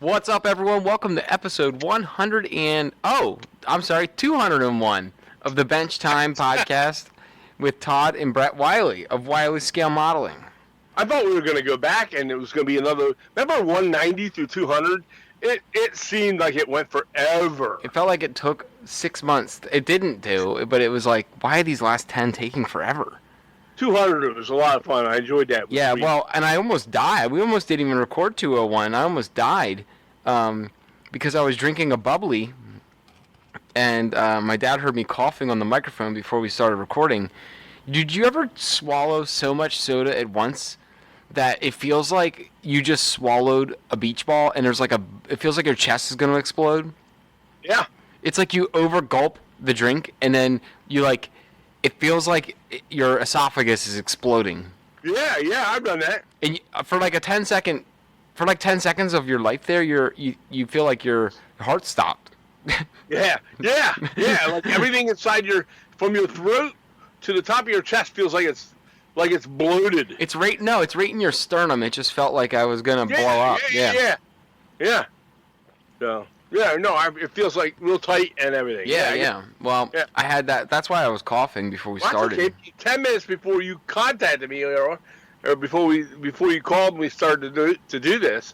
What's up, everyone? Welcome to episode 201 of the Bench Time podcast with Todd and Brett Wiley of Wiley Scale Modeling. I thought we were going to go back and it was going to be another. Remember 190 through 200? It seemed like it went forever. It felt like it took 6 months. It didn't do, but it was like, why are these last 10 taking forever? 200 was a lot of fun. I enjoyed that. Yeah, well, and I almost died. We almost didn't even record 201. I almost died because I was drinking a bubbly, and my dad heard me coughing on the microphone before we started recording. Did you ever swallow so much soda at once that it feels like you just swallowed a beach ball and it feels like your chest is going to explode? Yeah. It's like you over-gulp the drink, and then it feels like your esophagus is exploding. Yeah, I've done that. And for like 10 seconds of your life there, you feel like your heart stopped. Yeah. Like everything inside from your throat to the top of your chest feels like it's bloated. It's right in your sternum. It just felt like I was gonna blow up. Yeah. So. Yeah, no, it feels like real tight and everything. Yeah. Well, yeah. I had that. That's why I was coughing before we started. Okay. 10 minutes before you contacted me, or before you called and we started to do this,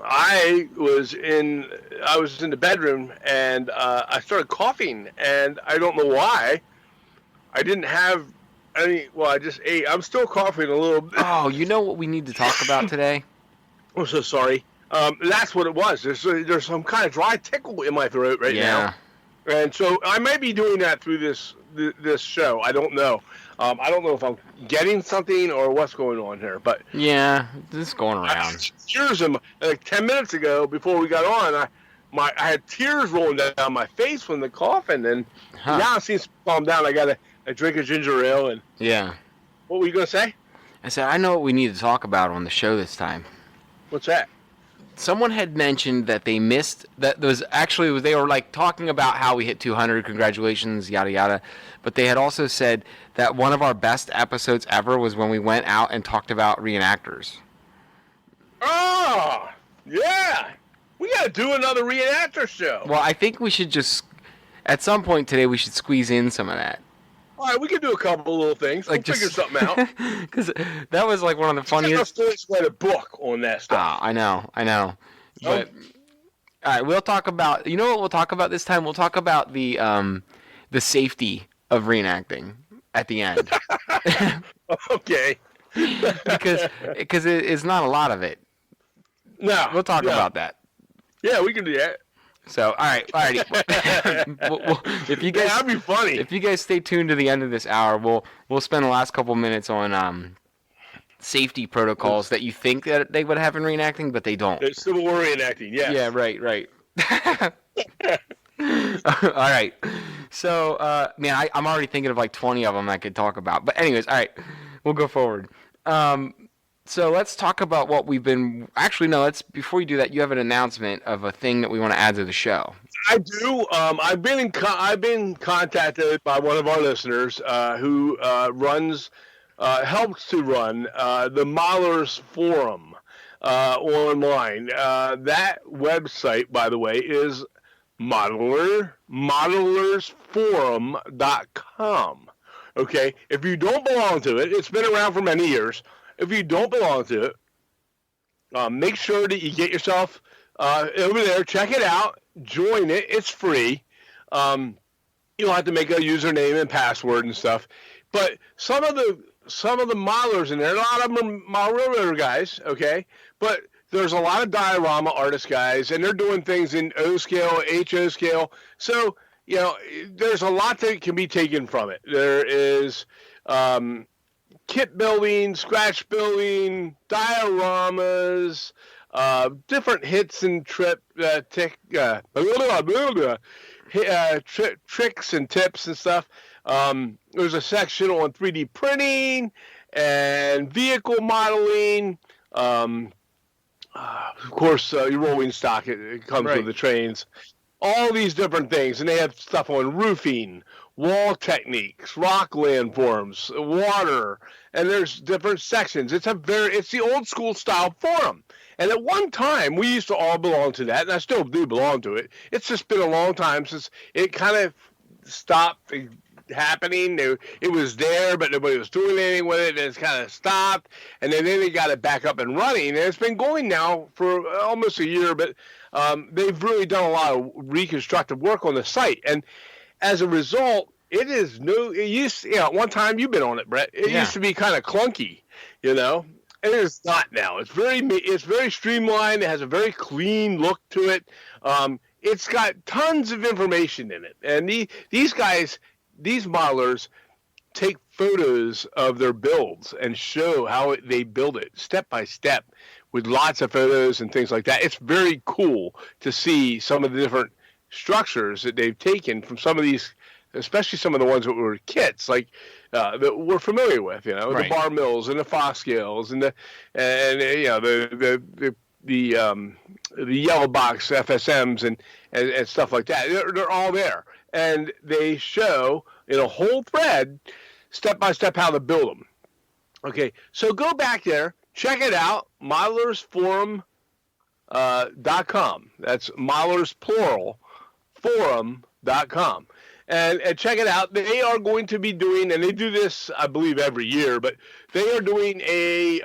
I was in the bedroom and I started coughing, and I don't know why. I didn't have any. Well, I just ate. I'm still coughing a little bit. Oh, you know what we need to talk about today? I'm so sorry. That's what it was. There's some kind of dry tickle in my throat right now, and so I may be doing that through this show. I don't know. I don't know if I'm getting something or what's going on here, but yeah, this is going around. Tears like 10 minutes ago before we got on. I had tears rolling down my face from the coughing, and now it seems to calm down. I got a drink of ginger ale, and What were you gonna say? I said I know what we need to talk about on the show this time. What's that? Someone had mentioned that they missed that they were like talking about how we hit 200, congratulations, yada yada, but they had also said that one of our best episodes ever was when we went out and talked about reenactors. Oh, yeah. We got to do another reenactor show. Well, I think we should just at some point today we should squeeze in some of that. All right, we can do a couple of little things. We'll figure something out. Because that was like one of the funniest. I just read a book on that stuff. I know. But all right, we'll talk about. You know what we'll talk about this time? We'll talk about the safety of reenacting at the end. Okay. because it's not a lot of it. No. We'll talk about that. Yeah, we can do that. So, all right. If you guys, that'd be funny. If you guys stay tuned to the end of this hour, we'll spend the last couple minutes on safety protocols that you think that they would have in reenacting, but they don't. It's Civil War reenacting, yes. Yeah, right. All right. So, I'm already thinking of like 20 of them I could talk about. But anyways, all right, we'll go forward. So let's talk about what we've been. Actually, no. Before you do that, you have an announcement of a thing that we want to add to the show. I do. I've been contacted by one of our listeners who helps to run the Modelers Forum online. That website, by the way, is modelersforum.com. Okay, if you don't belong to it, it's been around for many years. If you don't belong to it, make sure that you get yourself over there. Check it out. Join it. It's free. You don't have to make a username and password and stuff. But some of the modelers in there, a lot of them are model guys, okay? But there's a lot of diorama artist guys, and they're doing things in O scale, HO scale. So, there's a lot that can be taken from it. There is kit building, scratch building, dioramas, different hits and tricks and tips and stuff. There's a section on 3D printing and vehicle modeling. Of course, your rolling stock, it comes with the trains. all these different things, and they have stuff on roofing, wall techniques, rock landforms, water, and there's different sections. It's the old school style forum. And at one time, we used to all belong to that, and I still do belong to it. It's just been a long time since it kind of stopped happening. It was there, but nobody was doing anything with it, and it's kind of stopped. And then they got it back up and running, and it's been going now for almost a year, but they've really done a lot of reconstructive work on the site. And as a result, it is new. It used, at one time you've been on it, Brett. It used to be kind of clunky, It is not now. It's very streamlined. It has a very clean look to it. It's got tons of information in it, and these guys, these modelers, take photos of their builds and show how they build it step by step with lots of photos and things like that. It's very cool to see some of the different structures that they've taken from some of these, especially some of the ones that were kits, like that we're familiar with, the bar mills and the fox scales and the yellow box FSMs and stuff like that. They're all there, and they show in a whole thread, step by step, how to build them. Okay, so go back there, check it out, modelersforum.com. That's modelers plural forum.com. And check it out. They are going to be doing, and they do this, I believe, every year, but they are doing a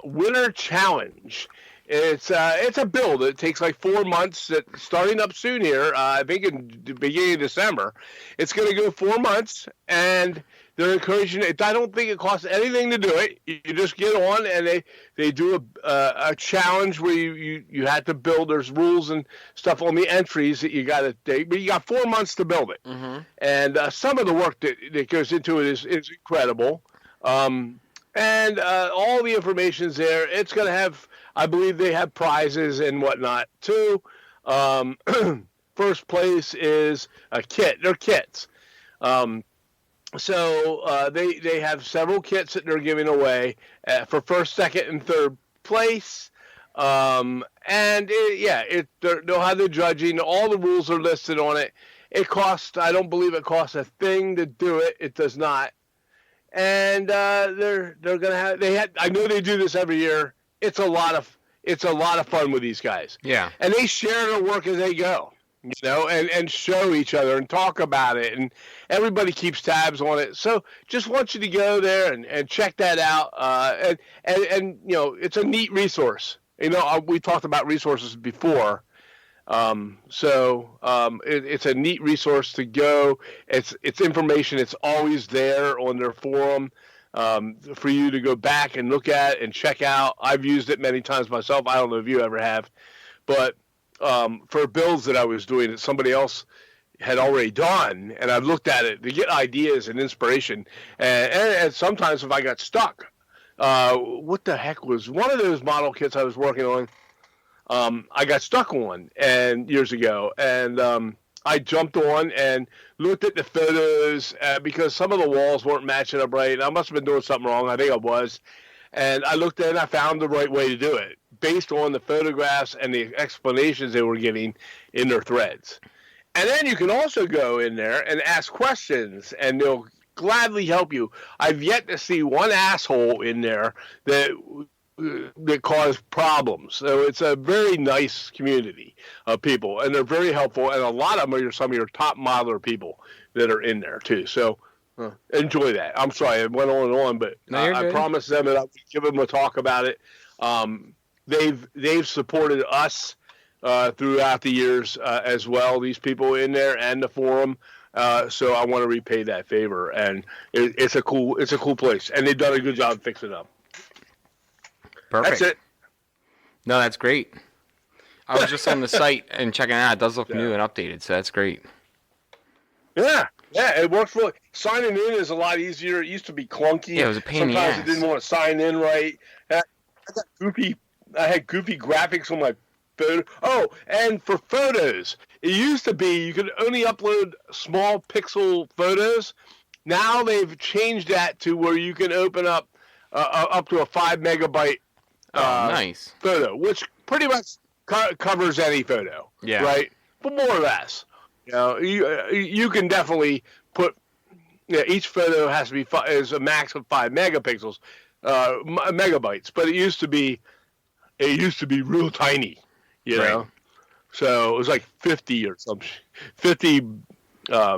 winter challenge. It's a build. It takes like 4 months. Starting up soon here, I think in the beginning of December. It's going to go 4 months, and they're encouraging it. I don't think it costs anything to do it. You just get on, and they do a challenge where you have to build. There's rules and stuff on the entries that you got to take, but you got 4 months to build it. Mm-hmm. And some of the work that goes into it is incredible. And all the information's there. It's going to have, I believe they have prizes and whatnot too. First place is a kit. They're kits. So they have several kits that they're giving away for first, second, and third place. And they'll have the judging. All the rules are listed on it. I don't believe it costs a thing to do it. It does not. And they're gonna have. I know they do this every year. It's a lot of fun with these guys. Yeah. And they share their work as they go. And show each other and talk about it, and everybody keeps tabs on it. So just want you to go there and check that out. And it's a neat resource. We talked about resources before. It's a neat resource to go. It's information. It's always there on their forum for you to go back and look at and check out. I've used it many times myself. I don't know if you ever have, but for builds that I was doing that somebody else had already done, and I've looked at it to get ideas and inspiration. And sometimes if I got stuck, what the heck was one of those model kits I was working on? I got stuck on years ago, and I jumped on and looked at the photos because some of the walls weren't matching up right. And I must have been doing something wrong. I think I was. And I looked at it and I found the right way to do it based on the photographs and the explanations they were giving in their threads. And then you can also go in there and ask questions, and they'll gladly help you. I've yet to see one asshole in there that caused problems. So it's a very nice community of people, and they're very helpful, and a lot of them are some of your top modeler people that are in there too. So enjoy that. I'm sorry, it went on and on, but I promised them that I would give them a talk about it. They've supported us throughout the years as well, these people in there and the forum. So I want to repay that favor, and it's a cool place, and they've done a good job fixing it up. Perfect. That's it. No, that's great. I was just on the site and checking it out. It does look new and updated, so that's great. Yeah, it works really. Signing in is a lot easier. It used to be clunky. Yeah, it was a pain in the ass. Sometimes I didn't want to sign in right. I had goofy graphics on my photo. Oh, and for photos, it used to be you could only upload small pixel photos. Now they've changed that to where you can open up to a 5 megabyte nice photo, which pretty much covers any photo. Yeah. Right. but more or less. You can definitely put. Each photo has to be is a max of 5 megapixels, megabytes. But it used to be real tiny. Right. So it was like 50 or something. 50. I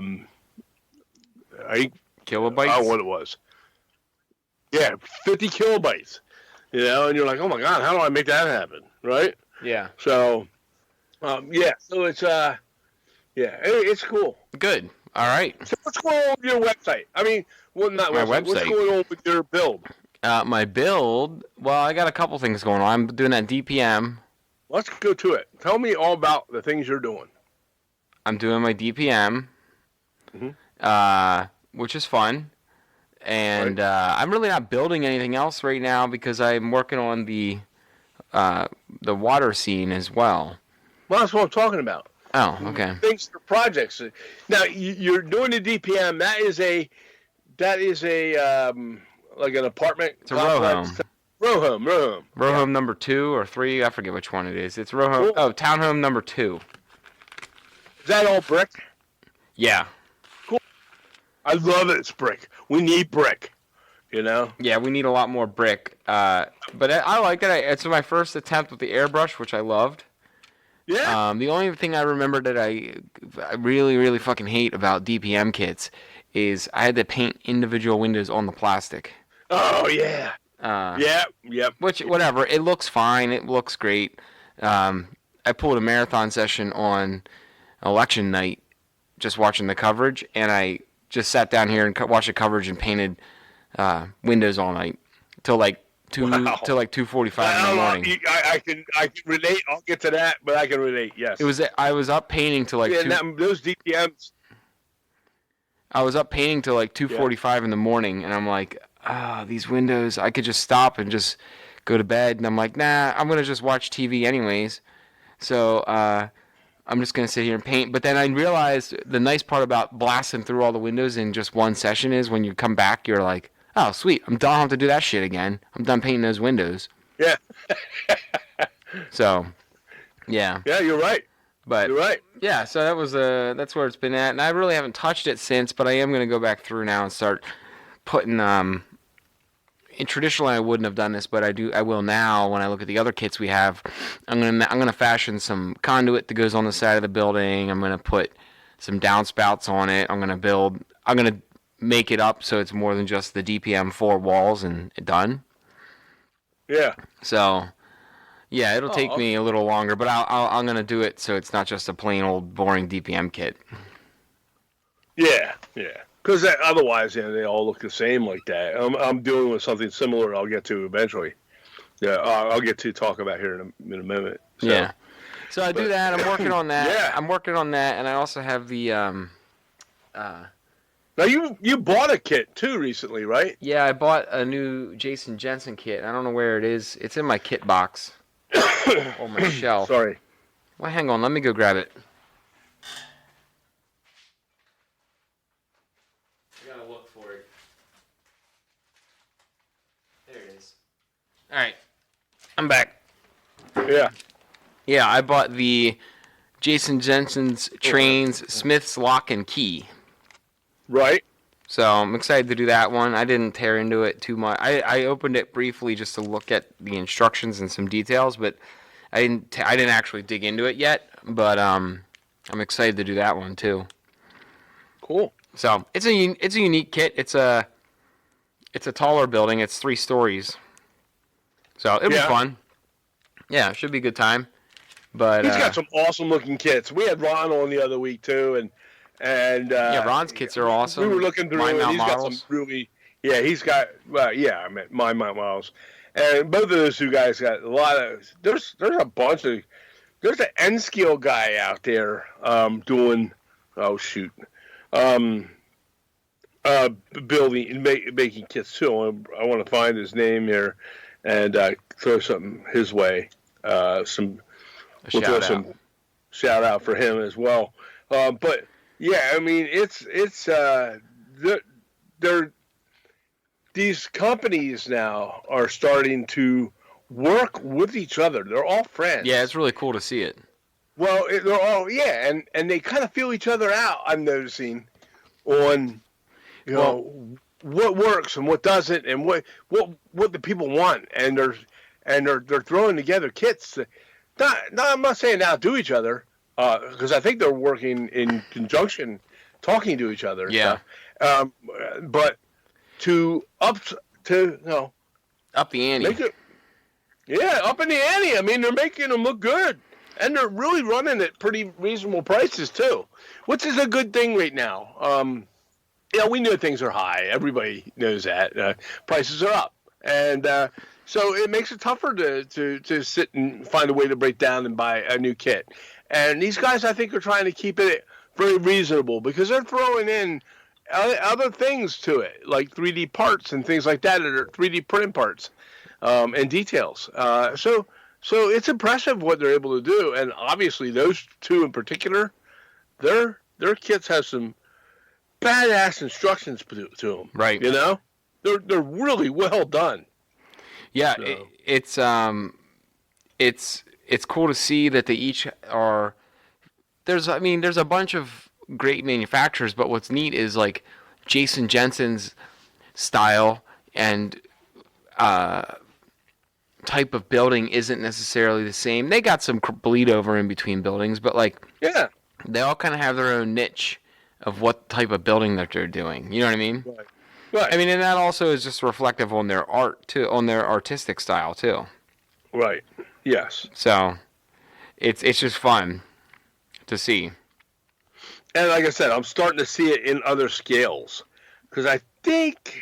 think I don't know Kilobytes. what it was. Yeah, 50 kilobytes. And you're like, oh my god, how do I make that happen, right? Yeah. So, so it's cool. Good. All right. So what's going on with your website? I mean, well, not My website. What's website. going on with your build? My build. Well, I got a couple things going on. I'm doing that DPM. Let's go to it. Tell me all about the things you're doing. I'm doing my DPM, which is fun. And I'm really not building anything else right now because I'm working on the water scene as well. Well, that's what I'm talking about. Oh, okay. Things for projects. Now you're doing the DPM. That is a like an apartment. It's a row complex. home. Row home Number 2 or 3. I forget which one it is. It's row home. Oh, townhome number 2. Is that all brick? Yeah. Cool. I love it. It's brick. We need brick. Yeah, we need a lot more brick. But I like it. It's my first attempt with the airbrush, which I loved. Yeah. The only thing I remember that I really, really fucking hate about DPM kits is I had to paint individual windows on the plastic. Oh yeah. Yep. Which, whatever, it looks fine. It looks great. I pulled a marathon session on election night, just watching the coverage, and I just sat down here and watched the coverage and painted windows all night till like 2:45 in the morning. I can relate. I'll get to that, but I can relate. Yes. I was up painting till like those DPMs. I was up painting till like 2:45 in the morning, and I'm like, these windows, I could just stop and just go to bed. And I'm like, nah, I'm going to just watch TV anyways. So I'm just going to sit here and paint. But then I realized the nice part about blasting through all the windows in just one session is when you come back, you're like, oh, sweet, I'm done. I don't have to do that shit again. I'm done painting those windows. Yeah. So, yeah. Yeah, you're right. But you're right. Yeah, so that's where it's been at. And I really haven't touched it since, but I am going to go back through now and start putting traditionally I wouldn't have done this, but I will now when I look at the other kits we have. I'm gonna fashion some conduit that goes on the side of the building. I'm gonna put some downspouts on it. I'm gonna make it up so it's more than just the DPM 4 walls and done. Yeah. So yeah, it'll take me a little longer, but I'm gonna do it so it's not just a plain old boring DPM kit. Yeah. Because otherwise, they all look the same like that. I'm dealing with something similar. I'll get to eventually. Yeah, I'll get to talk about here in a moment. So. Yeah. So I do that. I'm working on that. Yeah. I'm working on that, and I also have the. Now you bought a kit too recently, right? Yeah, I bought a new Jason Jensen kit. I don't know where it is. It's in my kit box on my shelf. Sorry. Well, hang on. Let me go grab it. All right, I'm back. Yeah. Yeah, I bought the Jason Jensen's Trains Smith's Lock and Key. Right. So I'm excited to do that one. I didn't tear into it too much. I opened it briefly just to look at the instructions and some details, but I didn't actually dig into it yet. But I'm excited to do that one too. Cool. So it's a unique kit. It's a taller building. It's 3 stories. So it'll be fun. Yeah, it should be a good time. But he's got some awesome looking kits. We had Ron on the other week too, and Ron's kits are awesome. We were looking through, and he's got some really. Yeah, he's got. I meant my models, and both of those two guys got a lot of. There's a bunch of. There's an N-Skill guy out there doing. Oh shoot. Building and making kits too. I want to find his name here. And throw something his way. We'll throw some shout out for him as well. But yeah, I mean, these companies now are starting to work with each other. They're all friends. Yeah, it's really cool to see it. Well, they're all and they kind of feel each other out. I'm noticing on Well, what works and what doesn't, and what the people want, and they're throwing together kits. I'm not saying outdo each other, because I think they're working in conjunction, talking to each other and yeah, stuff. Um, but to up to up the ante. make it up in the ante. I mean, they're making them look good, and they're really running at pretty reasonable prices too, which is a good thing right now. We know things are high. Everybody knows that. Prices are up. And so it makes it tougher to sit and find a way to break down and buy a new kit. And these guys, I think, are trying to keep it very reasonable because they're throwing in other things to it, like 3D parts and things like that, or 3D print parts and details. So it's impressive what they're able to do. And obviously, those two in particular, their kits have some badass instructions to them. Right. They're really well done. Yeah, So. it's cool to see that they each are. There's a bunch of great manufacturers, but what's neat is like Jason Jensen's style and type of building isn't necessarily the same. They got some bleed over in between buildings, but like they all kind of have their own niche of what type of building that they're doing. You know what I mean? Right. I mean, and that also is just reflective on their art too, on their artistic style too. Right. Yes. So, it's just fun to see. And like I said, I'm starting to see it in other scales because I think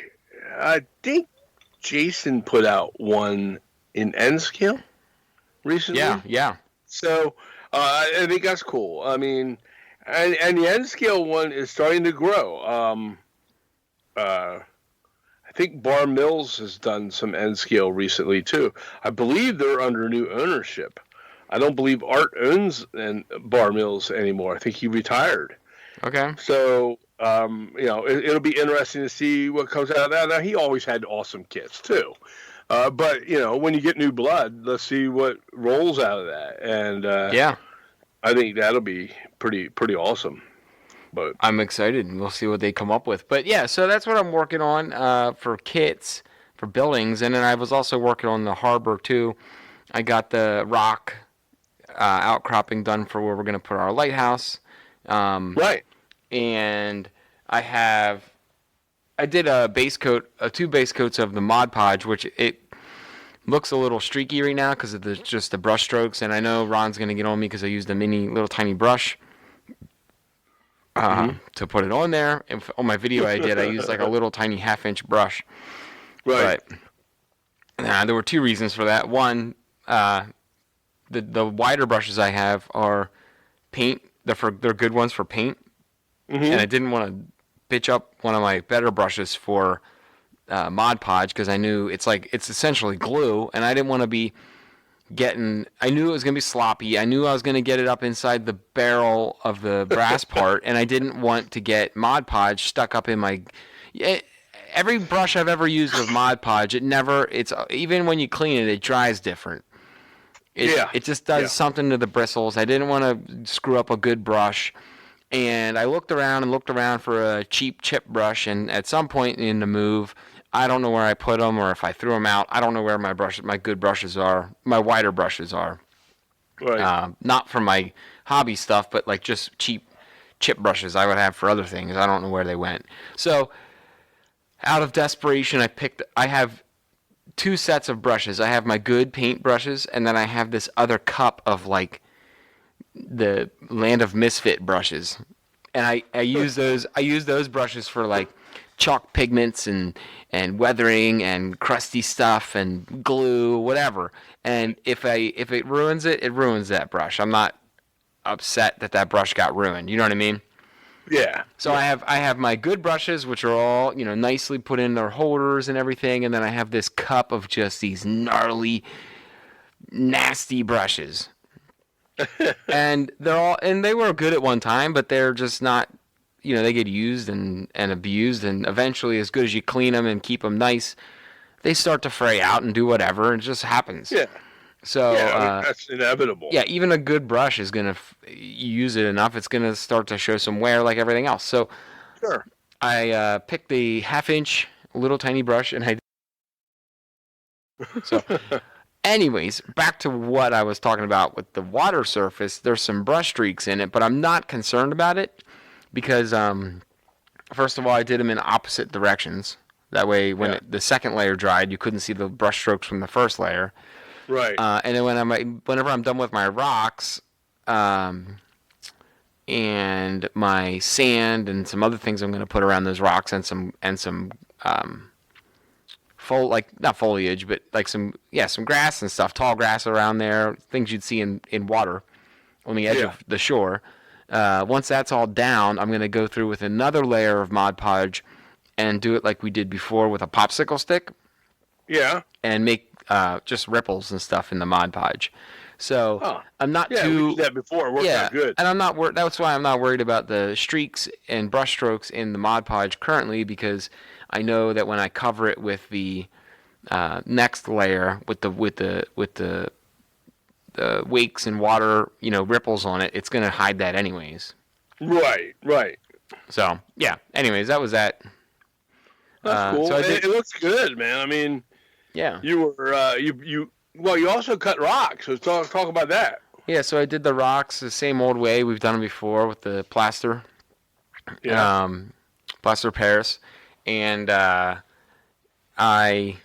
Jason put out one in N scale recently. Yeah. So I think that's cool. I mean, and the N scale one is starting to grow. I think Bar Mills has done some N scale recently too. I believe they're under new ownership. I don't believe Art owns Bar Mills anymore. I think he retired. Okay. So it'll be interesting to see what comes out of that. Now he always had awesome kits too. But when you get new blood, let's see what rolls out of that. And I think that'll be pretty awesome. But I'm excited, and we'll see what they come up with. But yeah, so that's what I'm working on for kits for buildings, and then I was also working on the harbor too. I got the rock outcropping done for where we're going to put our lighthouse. Right. And I did a base coat, two base coats of the Mod Podge, which it looks a little streaky right now because of just the brush strokes. And I know Ron's going to get on me because I used a little tiny brush to put it on there. And on my video I used like a little tiny 1/2-inch brush. Right. But there were two reasons for that. One, the wider brushes I have are paint. They're good ones for paint. Mm-hmm. And I didn't want to bitch up one of my better brushes for Mod Podge because I knew it's essentially glue, and I didn't want to be I knew it was going to be sloppy. I knew I was going to get it up inside the barrel of the brass part, and I didn't want to get Mod Podge stuck up in my... Every brush I've ever used with Mod Podge, even when you clean it, it dries different. It just does something to the bristles. I didn't want to screw up a good brush. And I looked around for a cheap chip brush, and at some point in the move, I don't know where I put them or if I threw them out. I don't know where my good brushes are, my wider brushes are. Right. Not for my hobby stuff, but like just cheap chip brushes I would have for other things. I don't know where they went. So, out of desperation, I have two sets of brushes. I have my good paint brushes, and then I have this other cup of like the Land of Misfit brushes, and I use those brushes for like chalk pigments and weathering and crusty stuff and glue, whatever. And if it ruins it, it ruins that brush. I'm not upset that brush got ruined. You know what I mean? Yeah. So I have my good brushes, which are all nicely put in their holders and everything, and then I have this cup of just these gnarly, nasty brushes. And they were good at one time, but they're just not, they get used and abused, and eventually, as good as you clean them and keep them nice, they start to fray out and do whatever, and it just happens. Yeah. So Yeah, I mean, that's inevitable. yeah, even a good brush is gonna you use it enough, it's gonna start to show some wear like everything else. So Sure. I picked the half-inch little tiny brush, and I so. Anyways, back to what I was talking about with the water surface. There's some brush streaks in it, but I'm not concerned about it because, first of all, I did them in opposite directions. That way, when Yeah. the second layer dried, you couldn't see the brush strokes from the first layer. Right. And then whenever I'm done with my rocks, um, and my sand and some other things I'm going to put around those rocks and some not foliage, but like some grass and stuff, tall grass around there, things you'd see in water on the edge Yeah. of the shore. Once that's all down, I'm gonna go through with another layer of Mod Podge and do it like we did before with a popsicle stick Yeah. and make just ripples and stuff in the Mod Podge. So Huh. I'm not Yeah, we too did that before. It worked out good. and I'm not that's why I'm not worried about the streaks and brush strokes in the Mod Podge currently because I know that when I cover it with the next layer with the wakes and water, ripples on it, it's gonna hide that anyways. Right. Right. So yeah. Anyways, that was that. That's cool. So I did, It looks good, man. I mean, yeah. you were you also cut rocks. So talk about that. Yeah. So I did the rocks the same old way we've done them before with the plaster. Yeah. Plaster Paris, and I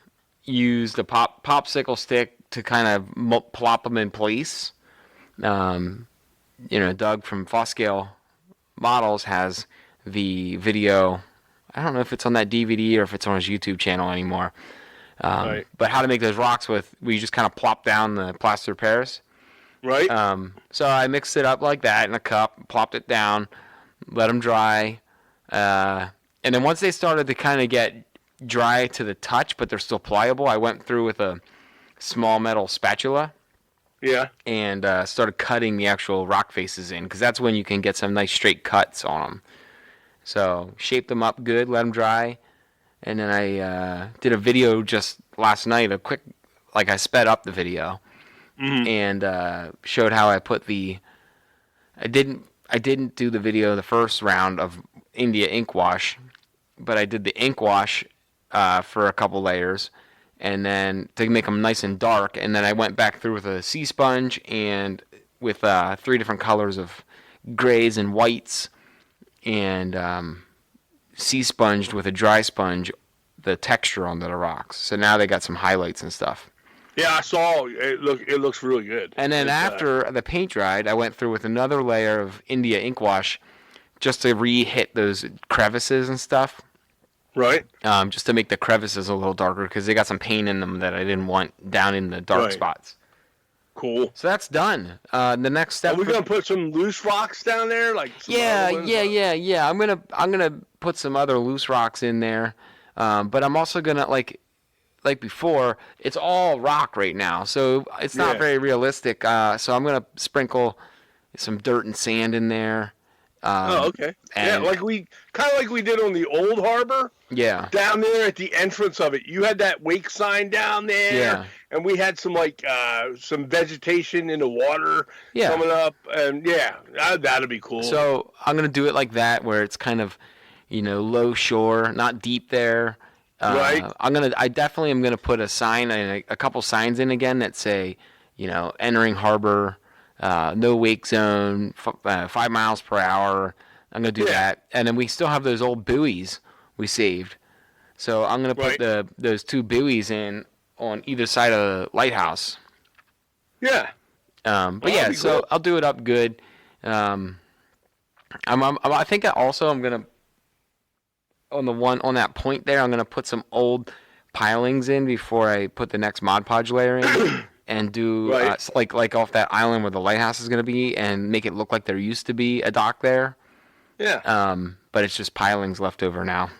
used a popsicle stick to kind of plop them in place. Doug from Foscale Models has the video. I don't know if it's on that DVD or if it's on his YouTube channel anymore. Right. But how to make those rocks with, we just kind of plop down the plaster Paris. Right. So I mixed it up like that in a cup, plopped it down, let them dry. And then once they started to kind of get dry to the touch, but they're still pliable, I went through with a small metal spatula Yeah. and started cutting the actual rock faces in, because that's when you can get some nice straight cuts on them. So shaped them up good, let them dry, and then I did a video just last night, I sped up the video and showed how I put I didn't do the video the first round of India ink wash, but I did the ink wash for a couple layers, and then to make them nice and dark, and then I went back through with a sea sponge and with 3 different colors of grays and whites, and sea sponged with a dry sponge the texture onto the rocks. So now they got some highlights and stuff. Yeah, I saw it. It looks really good. And then after the paint dried, I went through with another layer of India ink wash just to re-hit those crevices and stuff. Right. Just to make the crevices a little darker because they got some paint in them that I didn't want down in the dark spots. Cool. So that's done. The next step. Are we gonna put some loose rocks down there, like? Yeah. I'm gonna put some other loose rocks in there, but I'm also gonna like before. It's all rock right now, so it's not very realistic. So I'm gonna sprinkle some dirt and sand in there. Okay. Yeah, like we did on the old harbor. Yeah. Down there at the entrance of it, you had that wake sign down there. Yeah. And we had some vegetation in the water coming up, and that'd be cool. So I'm gonna do it like that, where it's kind of, low shore, not deep there. Right. I definitely am gonna put a sign and a couple signs in again that say, entering harbor, no wake zone, 5 miles per hour. I'm gonna do that, and then we still have those old buoys we saved. So I'm gonna put those 2 buoys in on either side of the lighthouse. Yeah. But so cool. I'll do it up good. I think I'm gonna on that point there. I'm gonna put some old pilings in before I put the next Mod Podge layer in, and do like off that island where the lighthouse is gonna be, and make it look like there used to be a dock there. Yeah. But it's just pilings left over now.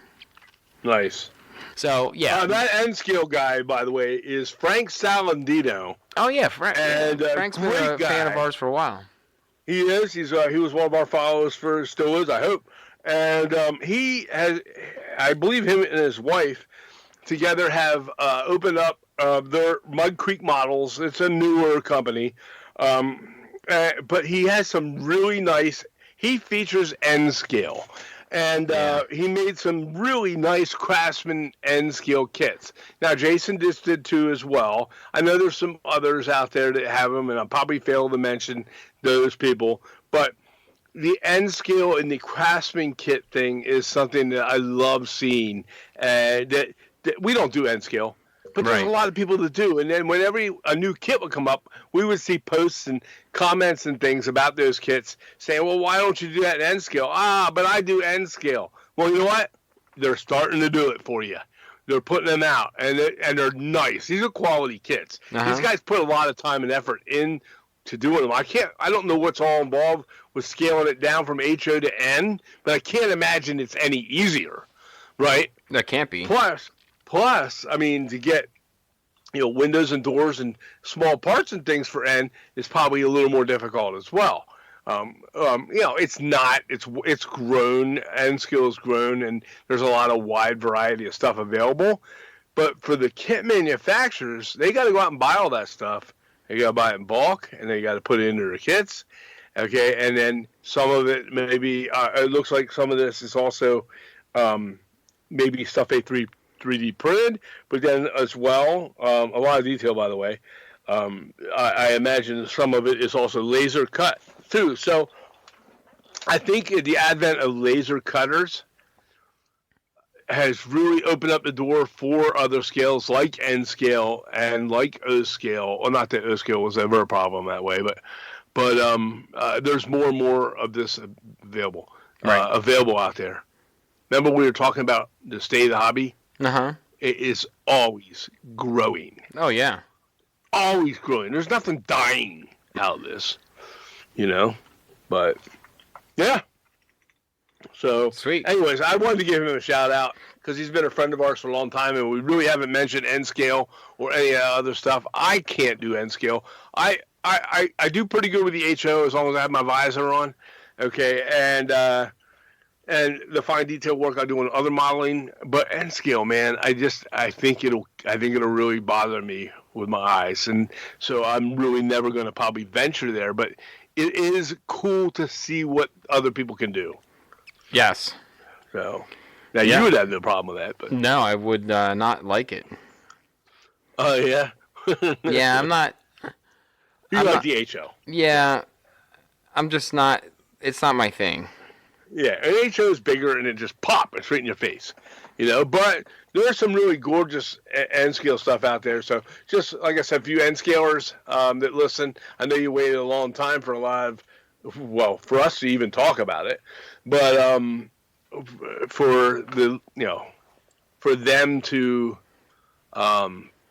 Nice. So yeah. That end scale guy, by the way, is Frank Salandino. Oh yeah, Frank. And Frank's been a fan of ours for a while. He is. He was one of our followers still is, I hope. And he has, I believe, him and his wife together have opened up They're Mud Creek Models. It's a newer company, but he has some really nice. He features N scale, and Yeah. he made some really nice Craftsman N scale kits. Now Jason just did too as well. I know there's some others out there that have them, and I'll probably fail to mention those people, but the N scale and the Craftsman kit thing is something that I love seeing. That we don't do N scale, but there's a Right. lot of people that do. And then whenever a new kit would come up, we would see posts and comments and things about those kits saying, "Well, why don't you do that in N scale?" Ah, but I do N scale. Well, you know what? They're starting to do it for you. They're putting them out, and they're nice. These are quality kits. These guys put a lot of time and effort in to doing them. I don't know what's all involved with scaling it down from HO to N, but I can't imagine it's any easier, right? That can't be. Plus, I mean, to get windows and doors and small parts and things for N is probably a little more difficult as well. It's not. It's grown. N skill has grown, and there's a lot of wide variety of stuff available. But for the kit manufacturers, they got to go out and buy all that stuff. They got to buy it in bulk, and they got to put it into their kits. Okay, and then some of it maybe it looks like some of this is also maybe stuff they 3D printed, but then as well a lot of detail, by the way. I imagine some of it is also laser cut too. So I think the advent of laser cutters has really opened up the door for other scales like N scale and like O scale. Well, not that O scale was ever a problem that way, but there's more and more of this available out there. Remember we were talking about the state of the hobby? It is always growing. Oh yeah. Always growing. There's nothing dying out of this, But yeah. So Sweet. anyways, I wanted to give him a shout out because he's been a friend of ours for a long time, and we really haven't mentioned N scale or any other stuff. I can't do N scale. I do pretty good with the HO as long as I have my visor on. Okay, and the fine detail work I do on other modeling, but N scale, man, I think it'll really bother me with my eyes, and so I'm really never going to probably venture there. But it is cool to see what other people can do. Yes. So now you would have no problem with that, but no, I would not like it. Oh yeah. Yeah, I'm not. You I'm like not, the HO? Yeah, I'm just not. It's not my thing. Yeah, an HO is bigger and it just pop straight in your face, But there's some really gorgeous N scale stuff out there. So just like I said, for you N scalers that listen, I know you waited a long time for for us to even talk about it, but for them to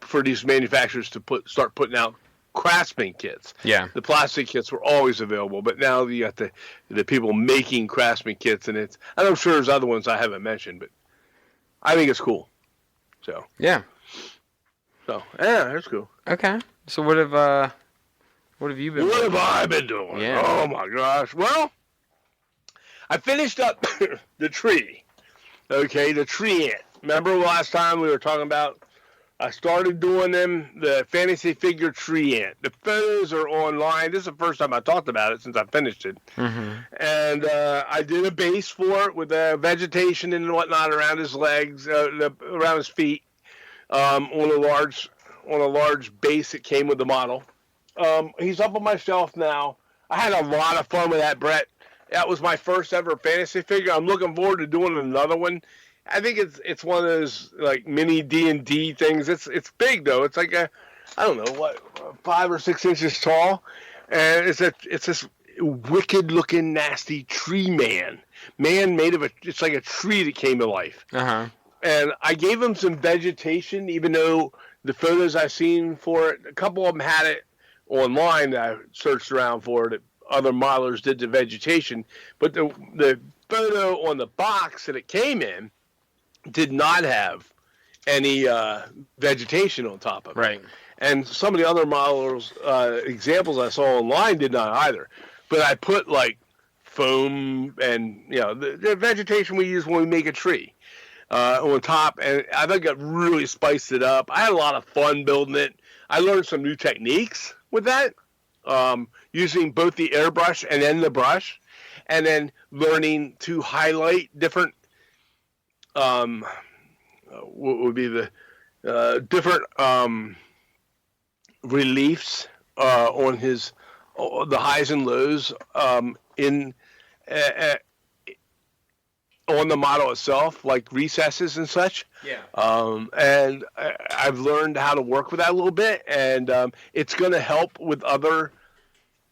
for these manufacturers to start putting out Craftsman kits. Yeah. The plastic kits were always available, but now you got the people making Craftsman kits, and I'm sure there's other ones I haven't mentioned, but I think it's cool. So yeah, that's cool. Okay. So what have you been? What have I been doing? Yeah. Oh my gosh. Well, I finished up the tree. Okay, the tree ant. Remember last time we were talking about? I started doing the fantasy figure tree ant. The photos are online. This is the first time I talked about it since I finished it. Mm-hmm. And I did a base for it with vegetation and whatnot around his legs, around his feet, on a large base that came with the model. He's up on my shelf now. I had a lot of fun with that, Brett. That was my first ever fantasy figure. I'm looking forward to doing another one. I think it's one of those like mini D&D things. It's big though. It's like I don't know 5 or 6 inches tall, and it's this wicked looking nasty tree man made of it's like a tree that came to life. And I gave him some vegetation, even though the photos I've seen for it, a couple of them had it online that I searched around for that other modelers did the vegetation, but the photo on the box that it came in did not have any vegetation on top of it. Right. And some of the other modelers, examples I saw online did not either. But I put like foam and, the vegetation we use when we make a tree. on top, and I think it really spiced it up. I had a lot of fun building it. I learned some new techniques with that, using both the airbrush and then the brush, and then learning to highlight different, what would be the different reliefs on the highs and lows in on the model itself, like recesses and such. Yeah. And I've learned how to work with that a little bit, and it's going to help with other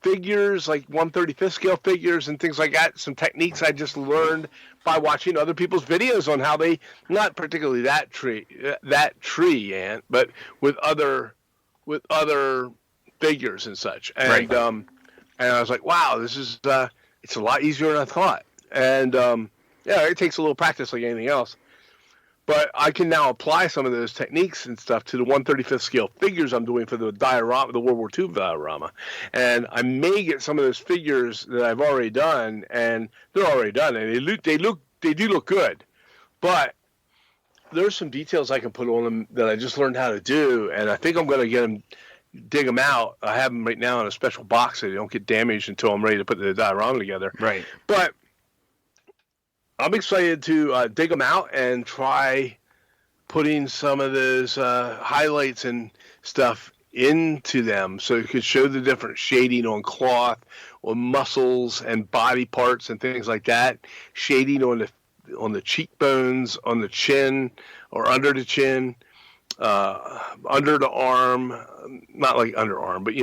figures, like 1/35th scale figures and things like that. Some techniques I just learned by watching other people's videos on how they, not particularly that tree, Ant, but with other figures and such. And Right. And I was like, wow, this is it's a lot easier than I thought. And yeah, it takes a little practice like anything else. But I can now apply some of those techniques and stuff to the 1/35th scale figures I'm doing for the diorama, the World War II diorama. And I may get some of those figures that I've already done, and they're already done, and they do look good. But there's some details I can put on them that I just learned how to do, and I think I'm going to dig them out. I have them right now in a special box so they don't get damaged until I'm ready to put the diorama together. Right. But I'm excited to dig them out and try putting some of those highlights and stuff into them so you could show the different shading on cloth, on muscles and body parts and things like that, shading on the cheekbones, on the chin or under the chin, under the arm, not like underarm, but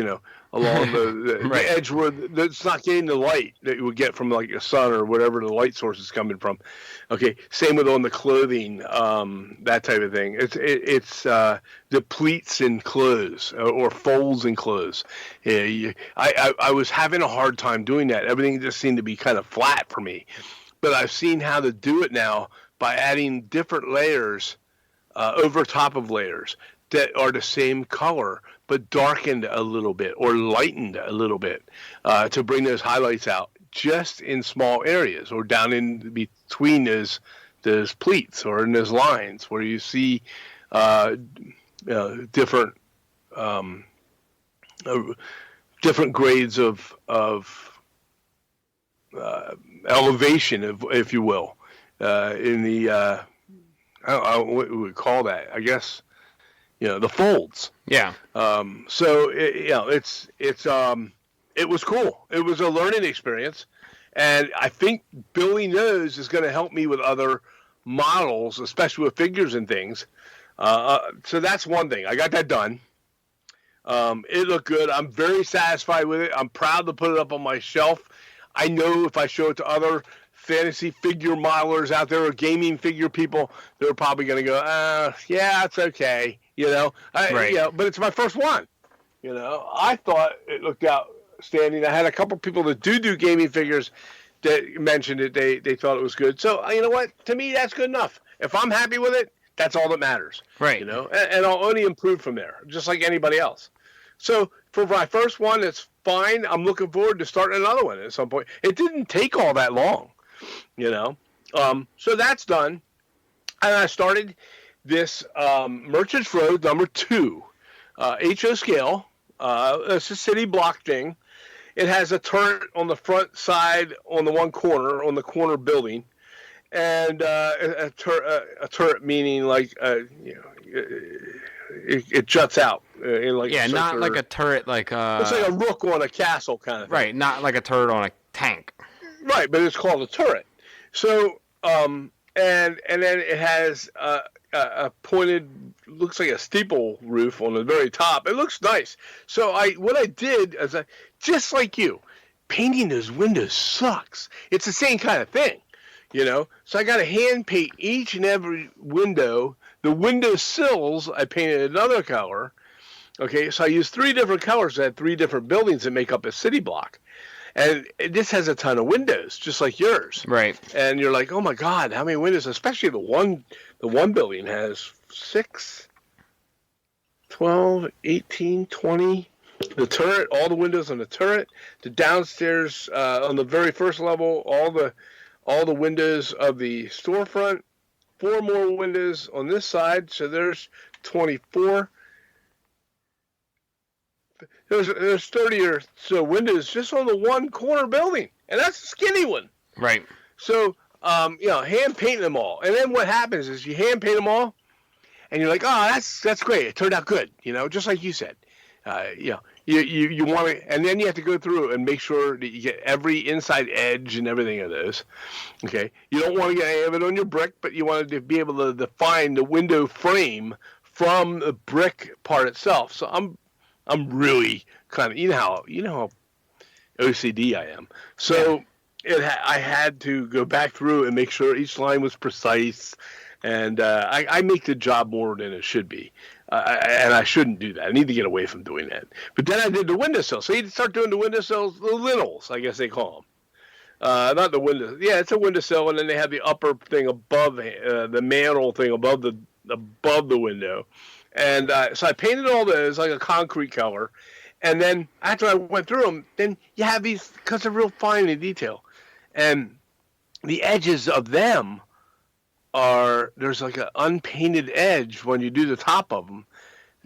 along the Right. edge where it's not getting the light that you would get from like a sun or whatever the light source is coming from. Okay, same with on the clothing, that type of thing. It's the pleats in clothes or folds in clothes. Yeah, I was having a hard time doing that. Everything just seemed to be kind of flat for me. But I've seen how to do it now by adding different layers over top of layers that are the same color but darkened a little bit or lightened a little bit to bring those highlights out just in small areas or down in between those pleats or in those lines where you see different different grades of elevation, if you will, in the I don't know what we would call that. I guess the folds. Yeah. So it was cool. It was a learning experience, and I think building those is going to help me with other models, especially with figures and things. So that's one thing. I got that done. It looked good. I'm very satisfied with it. I'm proud to put it up on my shelf. I know if I show it to other fantasy figure modelers out there or gaming figure people, they're probably going to go, yeah, it's okay. Right. But it's my first one. I thought it looked outstanding. I had a couple people that do gaming figures that mentioned it. They thought it was good. So you know what? To me, that's good enough. If I'm happy with it, that's all that matters. Right. And I'll only improve from there, just like anybody else. So for my first one, it's fine. I'm looking forward to starting another one at some point. It didn't take all that long, So that's done. And I started this Merchants Road #2, HO scale. It's a city block thing. It has a turret on the front side on the one corner, on the corner building. And a turret meaning like, it juts out. In like not like a turret, like it's like a rook on a castle kind of thing. Right, not like a turret on a tank. Right, but it's called a turret. So, and then it has a pointed, looks like a steeple roof on the very top. It looks nice. So what I did is just like you, painting those windows sucks. It's the same kind of thing, So I got to hand paint each and every window. The window sills, I painted another color. Okay, so I used 3 different colors that had 3 different buildings that make up a city block. And this has a ton of windows, just like yours. Right. And you're like, oh my God, how many windows? Especially the one building has 6, 12, 18, 20. The turret, all the windows on the turret. The downstairs on the very first level, all the windows of the storefront. 4 more windows on this side, so there's 24. There's 30 or so windows just on the one corner building, and that's a skinny one. Right. So, hand painting them all, and then what happens is you hand paint them all, and you're like, oh, that's great. It turned out good, just like you said. You want to, and then you have to go through and make sure that you get every inside edge and everything of those. Okay, you don't want to get any of it on your brick, but you want to be able to define the window frame from the brick part itself. So I'm really kind of, you know how OCD I am. So I had to go back through and make sure each line was precise. And I make the job more than it should be. And I shouldn't do that. I need to get away from doing that. But then I did the windowsills. So you start doing the windowsills, the lintels, I guess they call them. Not the window. Yeah, it's a windowsill, and then they have the upper thing above the mantle thing above the window. And so I painted all those like a concrete color. And then after I went through them, then you have these, because they're real fine in detail. And the edges of them there's like an unpainted edge when you do the top of them.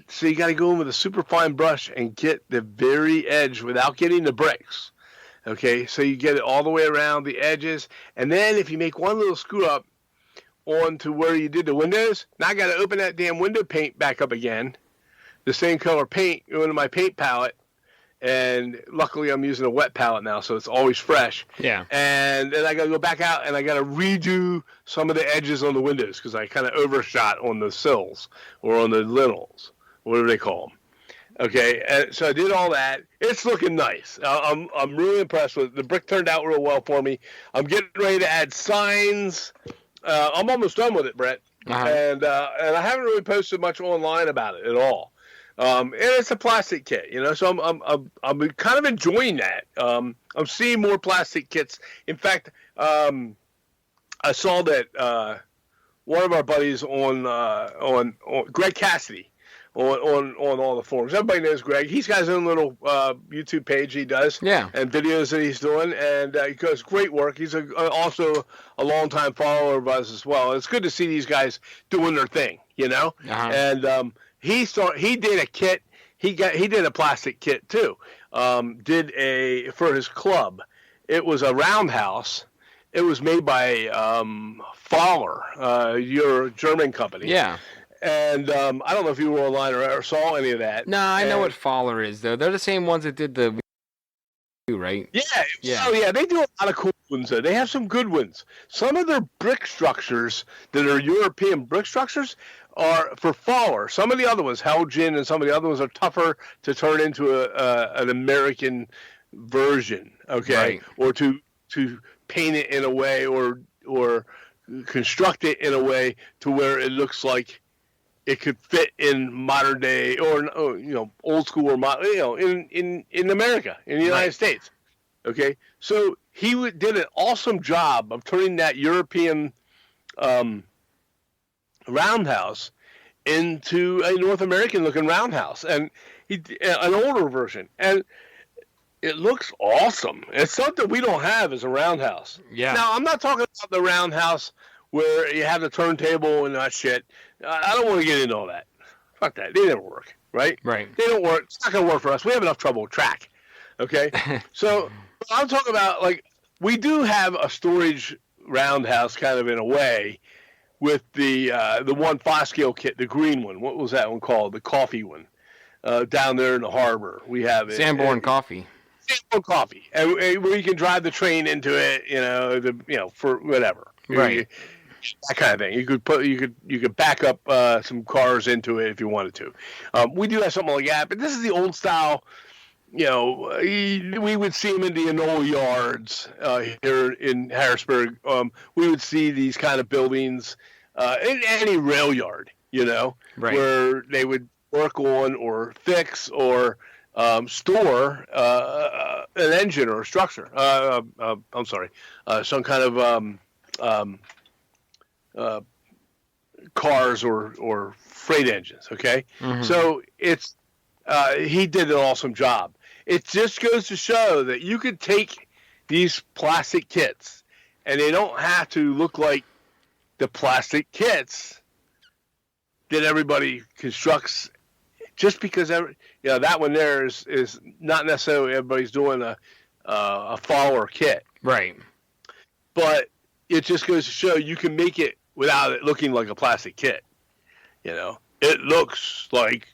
So you got to go in with a super fine brush and get the very edge without getting the bricks. Okay, so you get it all the way around the edges. And then if you make one little screw up onto where you did the windows, now I got to open that damn window paint back up again. The same color paint, go into my paint palette. And luckily I'm using a wet palette now, so it's always fresh. Yeah. And then I got to go back out and I got to redo some of the edges on the windows because I kind of overshot on the sills or on the lintels, whatever they call them. Okay, and so I did all that. It's looking nice. I'm really impressed with it. The brick turned out real well for me. I'm getting ready to add signs. I'm almost done with it, Brett. Uh-huh. And I haven't really posted much online about it at all. And it's a plastic kit, so I'm kind of enjoying that. I'm seeing more plastic kits. In fact, I saw that one of our buddies on Greg Cassidy on all the forums. Everybody knows Greg. He's got his own little YouTube page he does, and videos that he's doing, and he does great work. He's also a longtime follower of us as well. It's good to see these guys doing their thing, Uh-huh. and he did a kit. He did a plastic kit too. For his club. It was a roundhouse. It was made by Faller, your German company. Yeah. And I don't know if you were online or saw any of that. No, I know what Faller is though. They're the same ones that did the right? Yeah. Oh yeah, they do a lot of cool ones though. They have some good ones. Some of their brick structures that are European brick structures are for Faller. Some of the other ones, Helgen, and some of the other ones are tougher to turn into an American version, okay? Right. Or to paint it in a way or construct it in a way to where it looks like it could fit in modern day or old school or in America, in the United States. Okay? So he did an awesome job of turning that European roundhouse into a North American looking roundhouse, and an older version, and it looks awesome. It's something we don't have as a roundhouse. Yeah. Now I'm not talking about the roundhouse where you have the turntable and that shit. I don't want to get into all that. Fuck that. They never work, right? Right. They don't work. It's not going to work for us. We have enough trouble with track. Okay? So I'm talking about, like, we do have a storage roundhouse kind of in a way with the one Foscale kit, the green one. What was that one called? The coffee one. Down there in the harbor. We have it. Sanborn Coffee. Sanborn Coffee. And where you can drive the train into it, for whatever. Right. That kind of thing. You could back up some cars into it if you wanted to. We do have something like that, but this is the old style. We would see them in the Enola yards here in Harrisburg. We would see these kind of buildings in any rail yard, Right. where they would work on or fix or store an engine or a structure. I'm sorry, some kind of cars or freight engines. Okay, Mm-hmm. so it's he did an awesome job. It just goes to show that you could take these plastic kits, and they don't have to look like the plastic kits that everybody constructs, just because that one there is not necessarily everybody's doing a follower kit, Right. but it just goes to show you can make it without it looking like a plastic kit. It looks like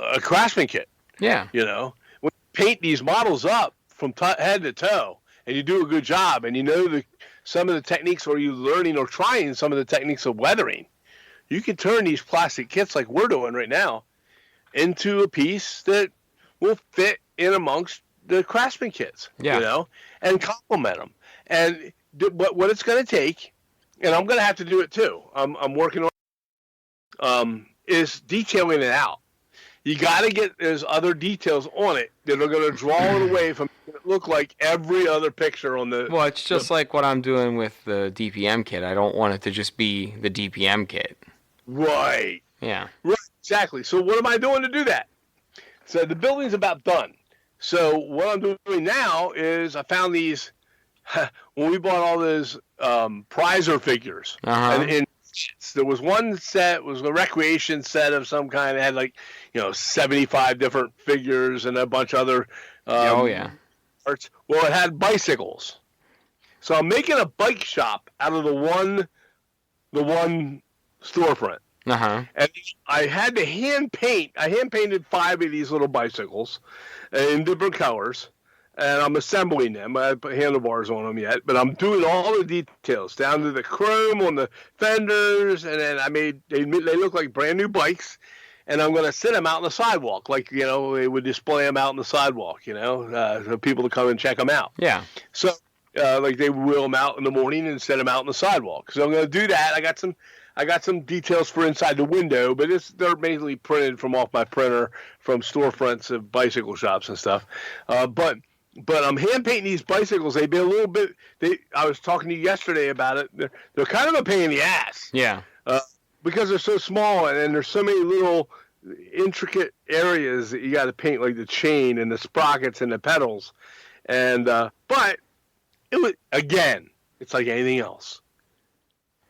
a Craftsman kit. Yeah. When you paint these models up from head to toe, and you do a good job, and some of the techniques, or you learning or trying some of the techniques of weathering, you can turn these plastic kits like we're doing right now into a piece that will fit in amongst the Craftsman kits. Yeah. And complement them. And what it's going to take, and I'm going to have to do it too. I'm working on is detailing it out. You got to get those other details on it that are going to draw it away from it look like every other picture on the. Well, it's just like what I'm doing with the DPM kit. I don't want it to just be the DPM kit. Right. Yeah. Right. Exactly. So what am I doing to do that? So the building's about done. So what I'm doing now is I found these when we bought all those prizer figures, and there was one set was a recreation set of some kind. It had 75 different figures and a bunch of other parts. Well, it had bicycles, so I'm making a bike shop out of the one storefront. And I had to hand paint. I hand painted 5 of these little bicycles in different colors. And I'm assembling them. I haven't put handlebars on them yet, but I'm doing all the details down to the chrome on the fenders, and then they look like brand new bikes, and I'm going to sit them out on the sidewalk, like they would display them out on the sidewalk, for people to come and check them out. Yeah. So like they wheel them out in the morning and set them out on the sidewalk. So I'm going to do that. I got some details for inside the window, but they're mainly printed from off my printer from storefronts of bicycle shops and stuff. But I'm hand painting these bicycles. They've been a little bit. I was talking to you yesterday about it. They're kind of a pain in the ass. Yeah. Because they're so small, and there's so many little intricate areas that you got to paint, like the chain and the sprockets and the pedals. And but it was, again, it's like anything else.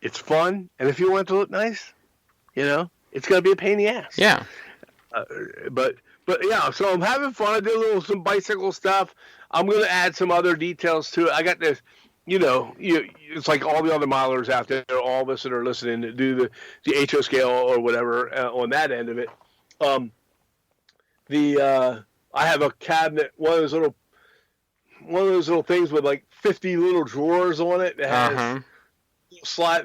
It's fun, and if you want it to look nice, it's gonna be a pain in the ass. Yeah. But yeah, so I'm having fun. I did some bicycle stuff. I'm going to add some other details to it. I got this, it's like all the other modelers out there, all of us that are listening that do the HO scale or whatever on that end of it. I have a cabinet, one of those little things with like 50 little drawers on it that has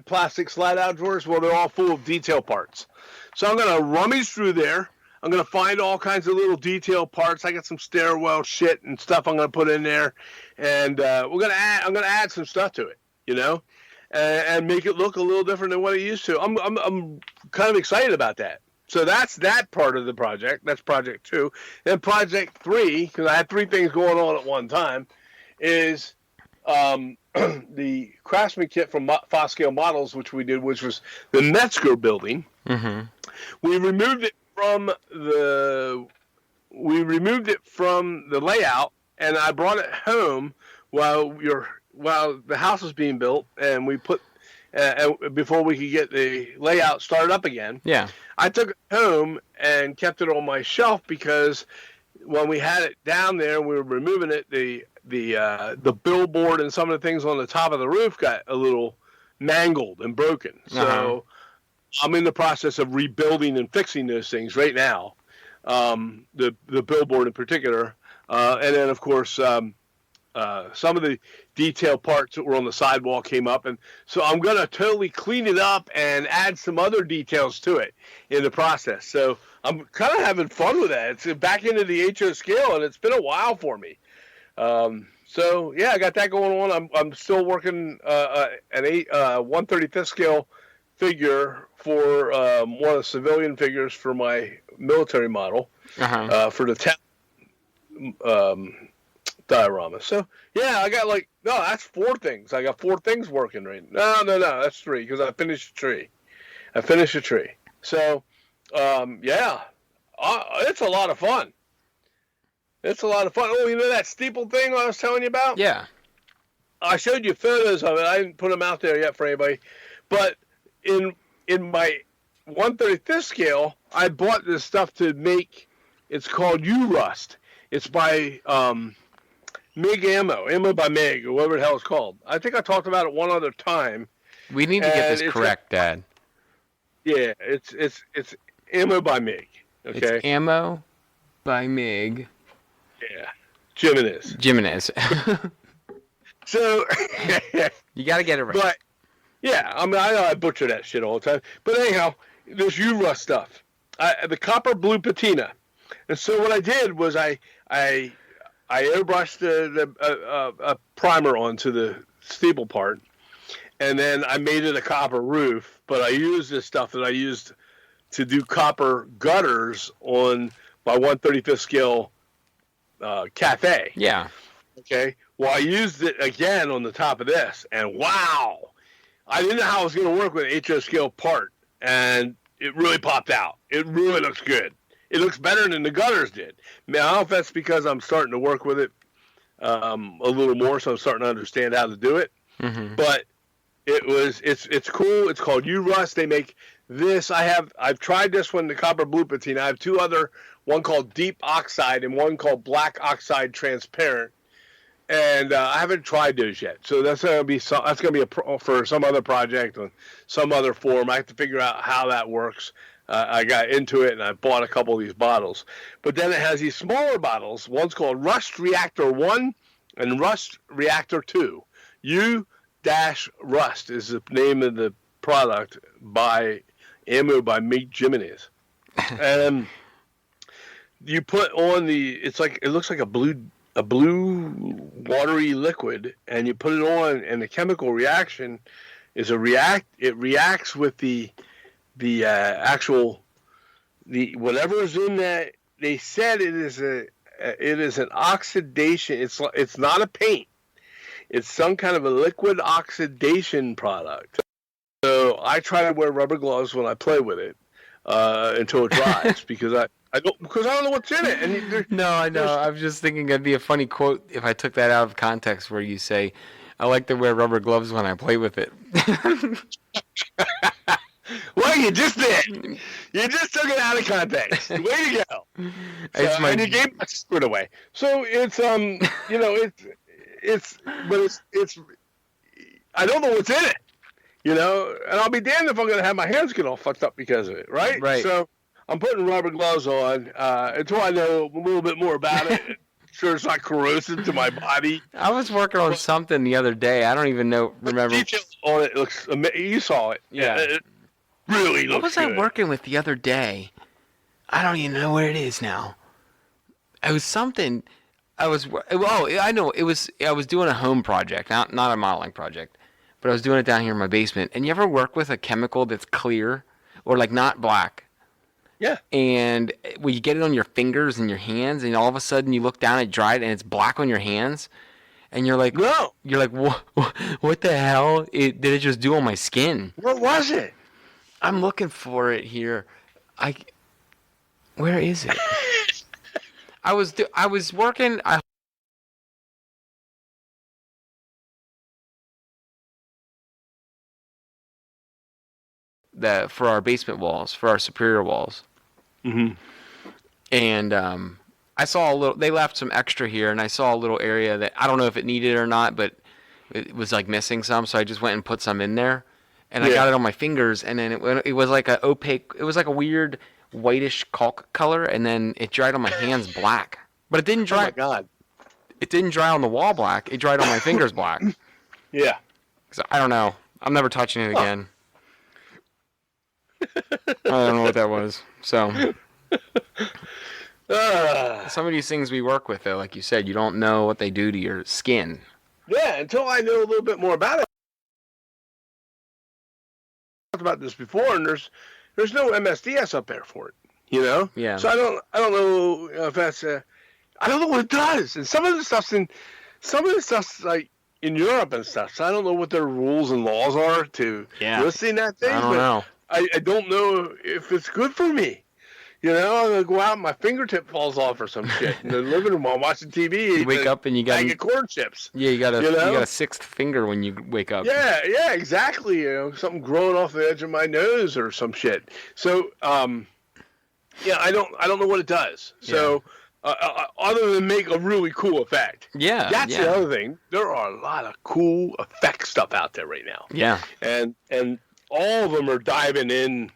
plastic slide out drawers. Well, they're all full of detail parts. So I'm going to rummage through there. I'm going to find all kinds of little detail parts. I got some stairwell shit and stuff I'm going to put in there. And I'm going to add some stuff to it, and make it look a little different than what it used to. I'm kind of excited about that. So that's that part of the project. That's project 2. And project 3, because I had 3 things going on at one time, is the Craftsman kit from Foscale Models, which we did, which was the Metzger building. Mm-hmm. We removed it from the layout, and I brought it home while the house was being built, and we put before we could get the layout started up again. Yeah. I took it home and kept it on my shelf because when we had it down there and we were removing it, the billboard and some of the things on the top of the roof got a little mangled and broken. So I'm in the process of rebuilding and fixing those things right now, the billboard in particular, and then of course some of the detail parts that were on the sidewall came up, and so I'm going to totally clean it up and add some other details to it in the process. So I'm kind of having fun with that. It's back into the HO scale, and it's been a while for me. So yeah, I got that going on. I'm still working an 1/35th scale figure for one of the civilian figures for my military model for the diorama. So yeah, I got that's 4 things. I got 4 things working right now. No, that's 3 because I finished a tree. So yeah, it's a lot of fun. Oh, that steeple thing I was telling you about? Yeah. I showed you photos of it. I didn't put them out there yet for anybody. But in my 1/35th scale, I bought this stuff to make. It's called U-Rust. It's by MIG Ammo by MIG, or whatever the hell it's called. I think I talked about it one other time. We need to get this correct, Dad. Yeah, it's Ammo by MIG. Okay. It's Ammo by MIG. Yeah. Jimenez. So you got to get it right. But yeah, I mean, I know I butcher that shit all the time. But anyhow, this U-Rust stuff, the copper blue patina, and so what I did was I airbrushed a primer onto the steeple part, and then I made it a copper roof. But I used this stuff that I used to do copper gutters on my 1/35th scale cafe. Yeah. Okay. Well, I used it again on the top of this, and wow, I didn't know how it was going to work with an HO scale part, and it really popped out. It really looks good. It looks better than the gutters did. I don't know if that's because I'm starting to work with it a little more, so I'm starting to understand how to do it. Mm-hmm. But it's cool. It's called U-Rust. They make this. I've tried this one, the copper blue patina. I have two other, one called deep oxide and one called black oxide transparent. And I haven't tried those yet, so that's gonna be for some other project on some other form. I have to figure out how that works. I got into it and I bought a couple of these bottles, but then it has these smaller bottles. One's called Rust Reactor 1 and Rust Reactor 2. U-Rust is the name of the product by Ammo by MIG Jimenez, and you put on it looks like a blue watery liquid, and you put it on, and the chemical reaction is it reacts with the whatever is in that. They said it is an oxidation. It's not a paint. It's some kind of a liquid oxidation product. So I try to wear rubber gloves when I play with it until it dries because I don't know what's in it. And no, I know. I was just thinking it'd be a funny quote if I took that out of context, where you say, "I like to wear rubber gloves when I play with it." Well, you just did. You just took it out of context. Way to go! And you gave my secret away. So it's it's I don't know what's in it. And I'll be damned if I'm gonna have my hands get all fucked up because of it, right? Right. So I'm putting rubber gloves on until I know a little bit more about it. Sure, it's not corrosive to my body. I was working on something the other day. I don't even remember. The details on it looks amazing. You saw it. Yeah. It really looks What was good. I working with the other day? I don't even know where it is now. It was something. I know. I was doing a home project, not a modeling project, but I was doing it down here in my basement. And you ever work with a chemical that's clear or like not black? Yeah. And when you get it on your fingers and your hands, and all of a sudden you look down, it dried, and it's black on your hands, and you're like, no. You're like, what the hell did it just do on my skin? What was it? I'm looking for it here. Where is it? I was working. For our basement walls, for our superior walls. Mm-hmm. And I saw a little. They left some extra here, and I saw a little area that I don't know if it needed it or not, but it was like missing some. So I just went and put some in there, and I got it on my fingers, and then it was like a opaque. It was like a weird whitish caulk color, and then it dried on my hands black. But it didn't dry. Oh my God! It didn't dry on the wall black. It dried on my fingers black. Yeah. So I don't know. I'm never touching it again. I don't know what that was. So some of these things we work with, though, like you said, you don't know what they do to your skin. Yeah, until I know a little bit more about it. I talked about this before, and there's no MSDS up there for it. Yeah. So I don't know if that's I don't know what it does. And some of the stuff's like in Europe and stuff. So I don't know what their rules and laws are to listing that thing. I don't know. I don't know if it's good for me. You know, I'm gonna go out and my fingertip falls off or some shit in the living room while I'm watching TV. You wake up and you got bag of corn chips. yeah, you got You know? a sixth finger when you wake up. Yeah, exactly. You know, something growing off the edge of my nose or some shit. So, yeah, I don't know what it does. So, other than make a really cool effect. Yeah, That's the other thing. There are a lot of cool effect stuff out there right now. Yeah. And all of them are diving in.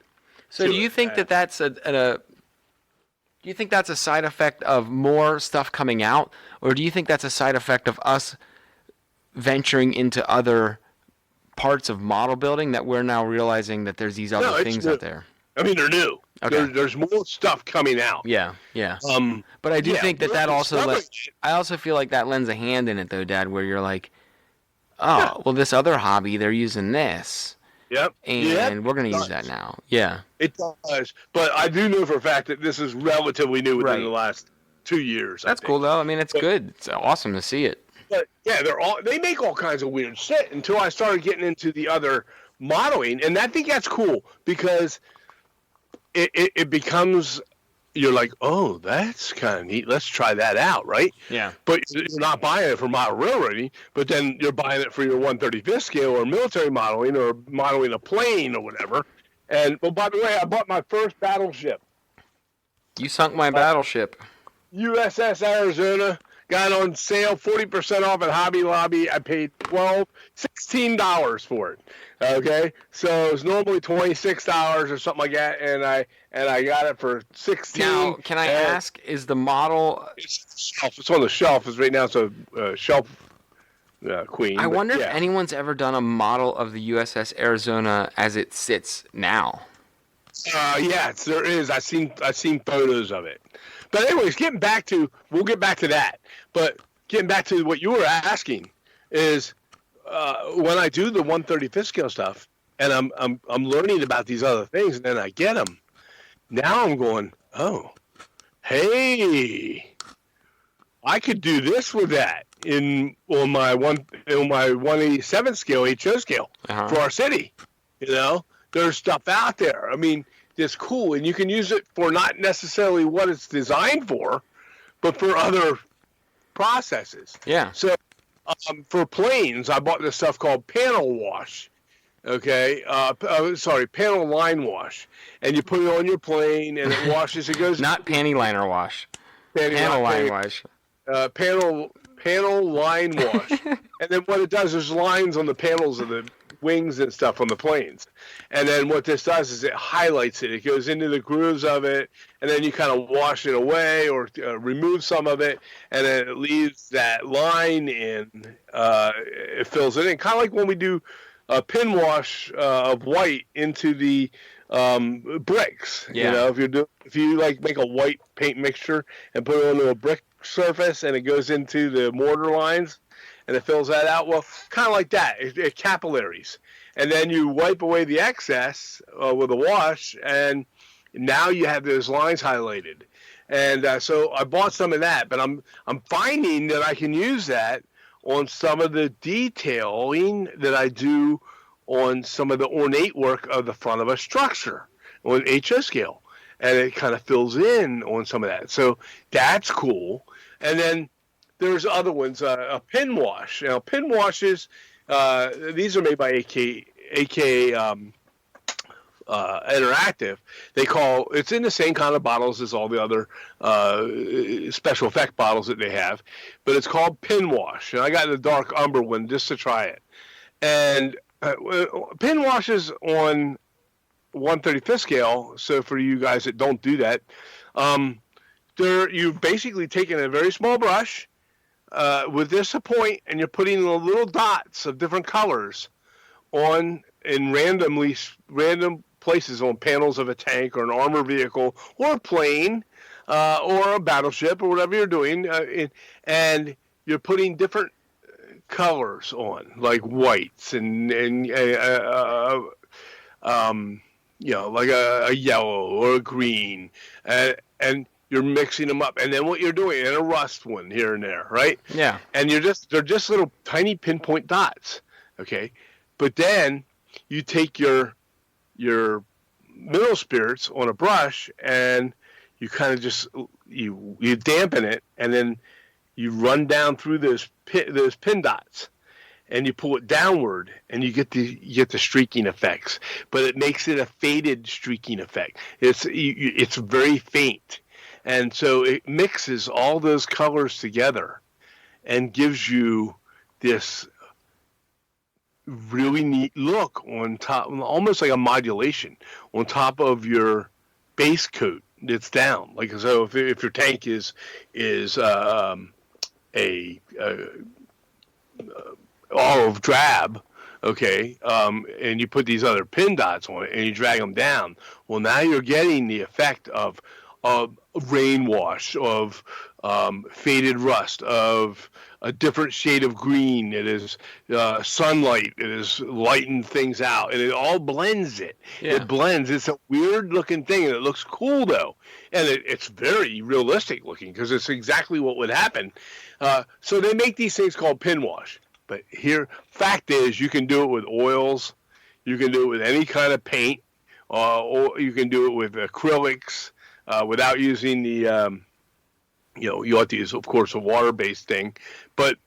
So do you think that that's do you think that's a side effect of more stuff coming out, or do you think that's a side effect of us venturing into other parts of model building that we're now realizing that there's these other things out there? I mean, they're new. Okay. There's more stuff coming out. Yeah. But I do think that also I also feel like that lends a hand in it, though, Dad, where you're like, oh, well, this other hobby, they're using this. Yep. And we're going to use that now. Yeah. It does. But I do know for a fact that this is relatively new within the last 2 years. That's cool, though. I mean, it's good. It's awesome to see it. But, yeah, they make all kinds of weird shit until I started getting into the other modeling. And I think that's cool because it becomes, you're like, oh, that's kind of neat. Let's try that out, right? Yeah. But you're not buying it for model railroading, but then you're buying it for your 135th scale or military modeling or modeling a plane or whatever. And, well, by the way, I bought my first battleship. You sunk my battleship. USS Arizona. Got it on sale, 40% off at Hobby Lobby. I paid $16 for it. Okay, so it's normally $26 or something like that, and I got it for $16. Now, can I ask, is the model? It's on the shelf. It's right now. It's a shelf queen. I wonder if anyone's ever done a model of the USS Arizona as it sits now. Yes, there is. I've seen photos of it. But anyways, we'll get back to that. But getting back to what you were asking is when I do the 135th scale stuff, and I'm learning about these other things, and then I get them. Now I'm going, oh, hey, I could do this with that on my 187th scale HO scale for our city. You know, there's stuff out there. I mean, it's cool, and you can use it for not necessarily what it's designed for, but for other processes. Yeah. So for planes, I bought this stuff called panel wash. Okay. Panel line wash, and you put it on your plane, and it washes. It goes not panty liner wash. Panel line wash. Panel line wash, and then what it does is lines on the panels of the wings and stuff on the planes, and then what this does is it highlights it. It goes into the grooves of it, and then you kind of wash it away or remove some of it, and then it leaves that line in. It fills it in, kind of like when we do a pin wash of white into the bricks. Yeah. You know, if you like make a white paint mixture and put it onto a brick surface, and it goes into the mortar lines, and it fills that out. Well, kind of like that. It capillaries. And then you wipe away the excess with a wash, and now you have those lines highlighted. And so I bought some of that, but I'm finding that I can use that on some of the detailing that I do on some of the ornate work of the front of a structure on HO scale. And it kind of fills in on some of that. So that's cool. And then there's other ones, a pin wash. Now, pin washes, these are made by AK Interactive. It's in the same kind of bottles as all the other special effect bottles that they have, but it's called pin wash. And I got the dark umber one just to try it. And pin washes on 135th scale, so for you guys that don't do that, you're basically taking a very small brush with this a point, and you're putting little dots of different colors in random places on panels of a tank or an armor vehicle or a plane or a battleship or whatever you're doing, and you're putting different colors on, like whites and like a yellow or a green, and you're mixing them up, and then what you're doing, and a rust one here and there, right? Yeah. And they're just little tiny pinpoint dots, okay? But then you take your mineral spirits on a brush, and you kind of just you dampen it, and then you run down through those pin dots, and you pull it downward, and you get the streaking effects. But it makes it a faded streaking effect. It's very faint, and so it mixes all those colors together, and gives you this really neat look on top, almost like a modulation on top of your base coat that's down. Like, so if your tank is a olive drab, okay, and you put these other pin dots on it and you drag them down, well, now you're getting the effect of rain wash, of faded rust, of a different shade of green. It is sunlight. It is lightened things out, and it all blends it. Yeah. It blends. It's a weird looking thing, and it looks cool though, and it's very realistic looking because it's exactly what would happen. So they make these things called pin wash. But here, fact is, you can do it with oils. You can do it with any kind of paint, or you can do it with acrylics without using the. You have to use, of course, a water-based thing, but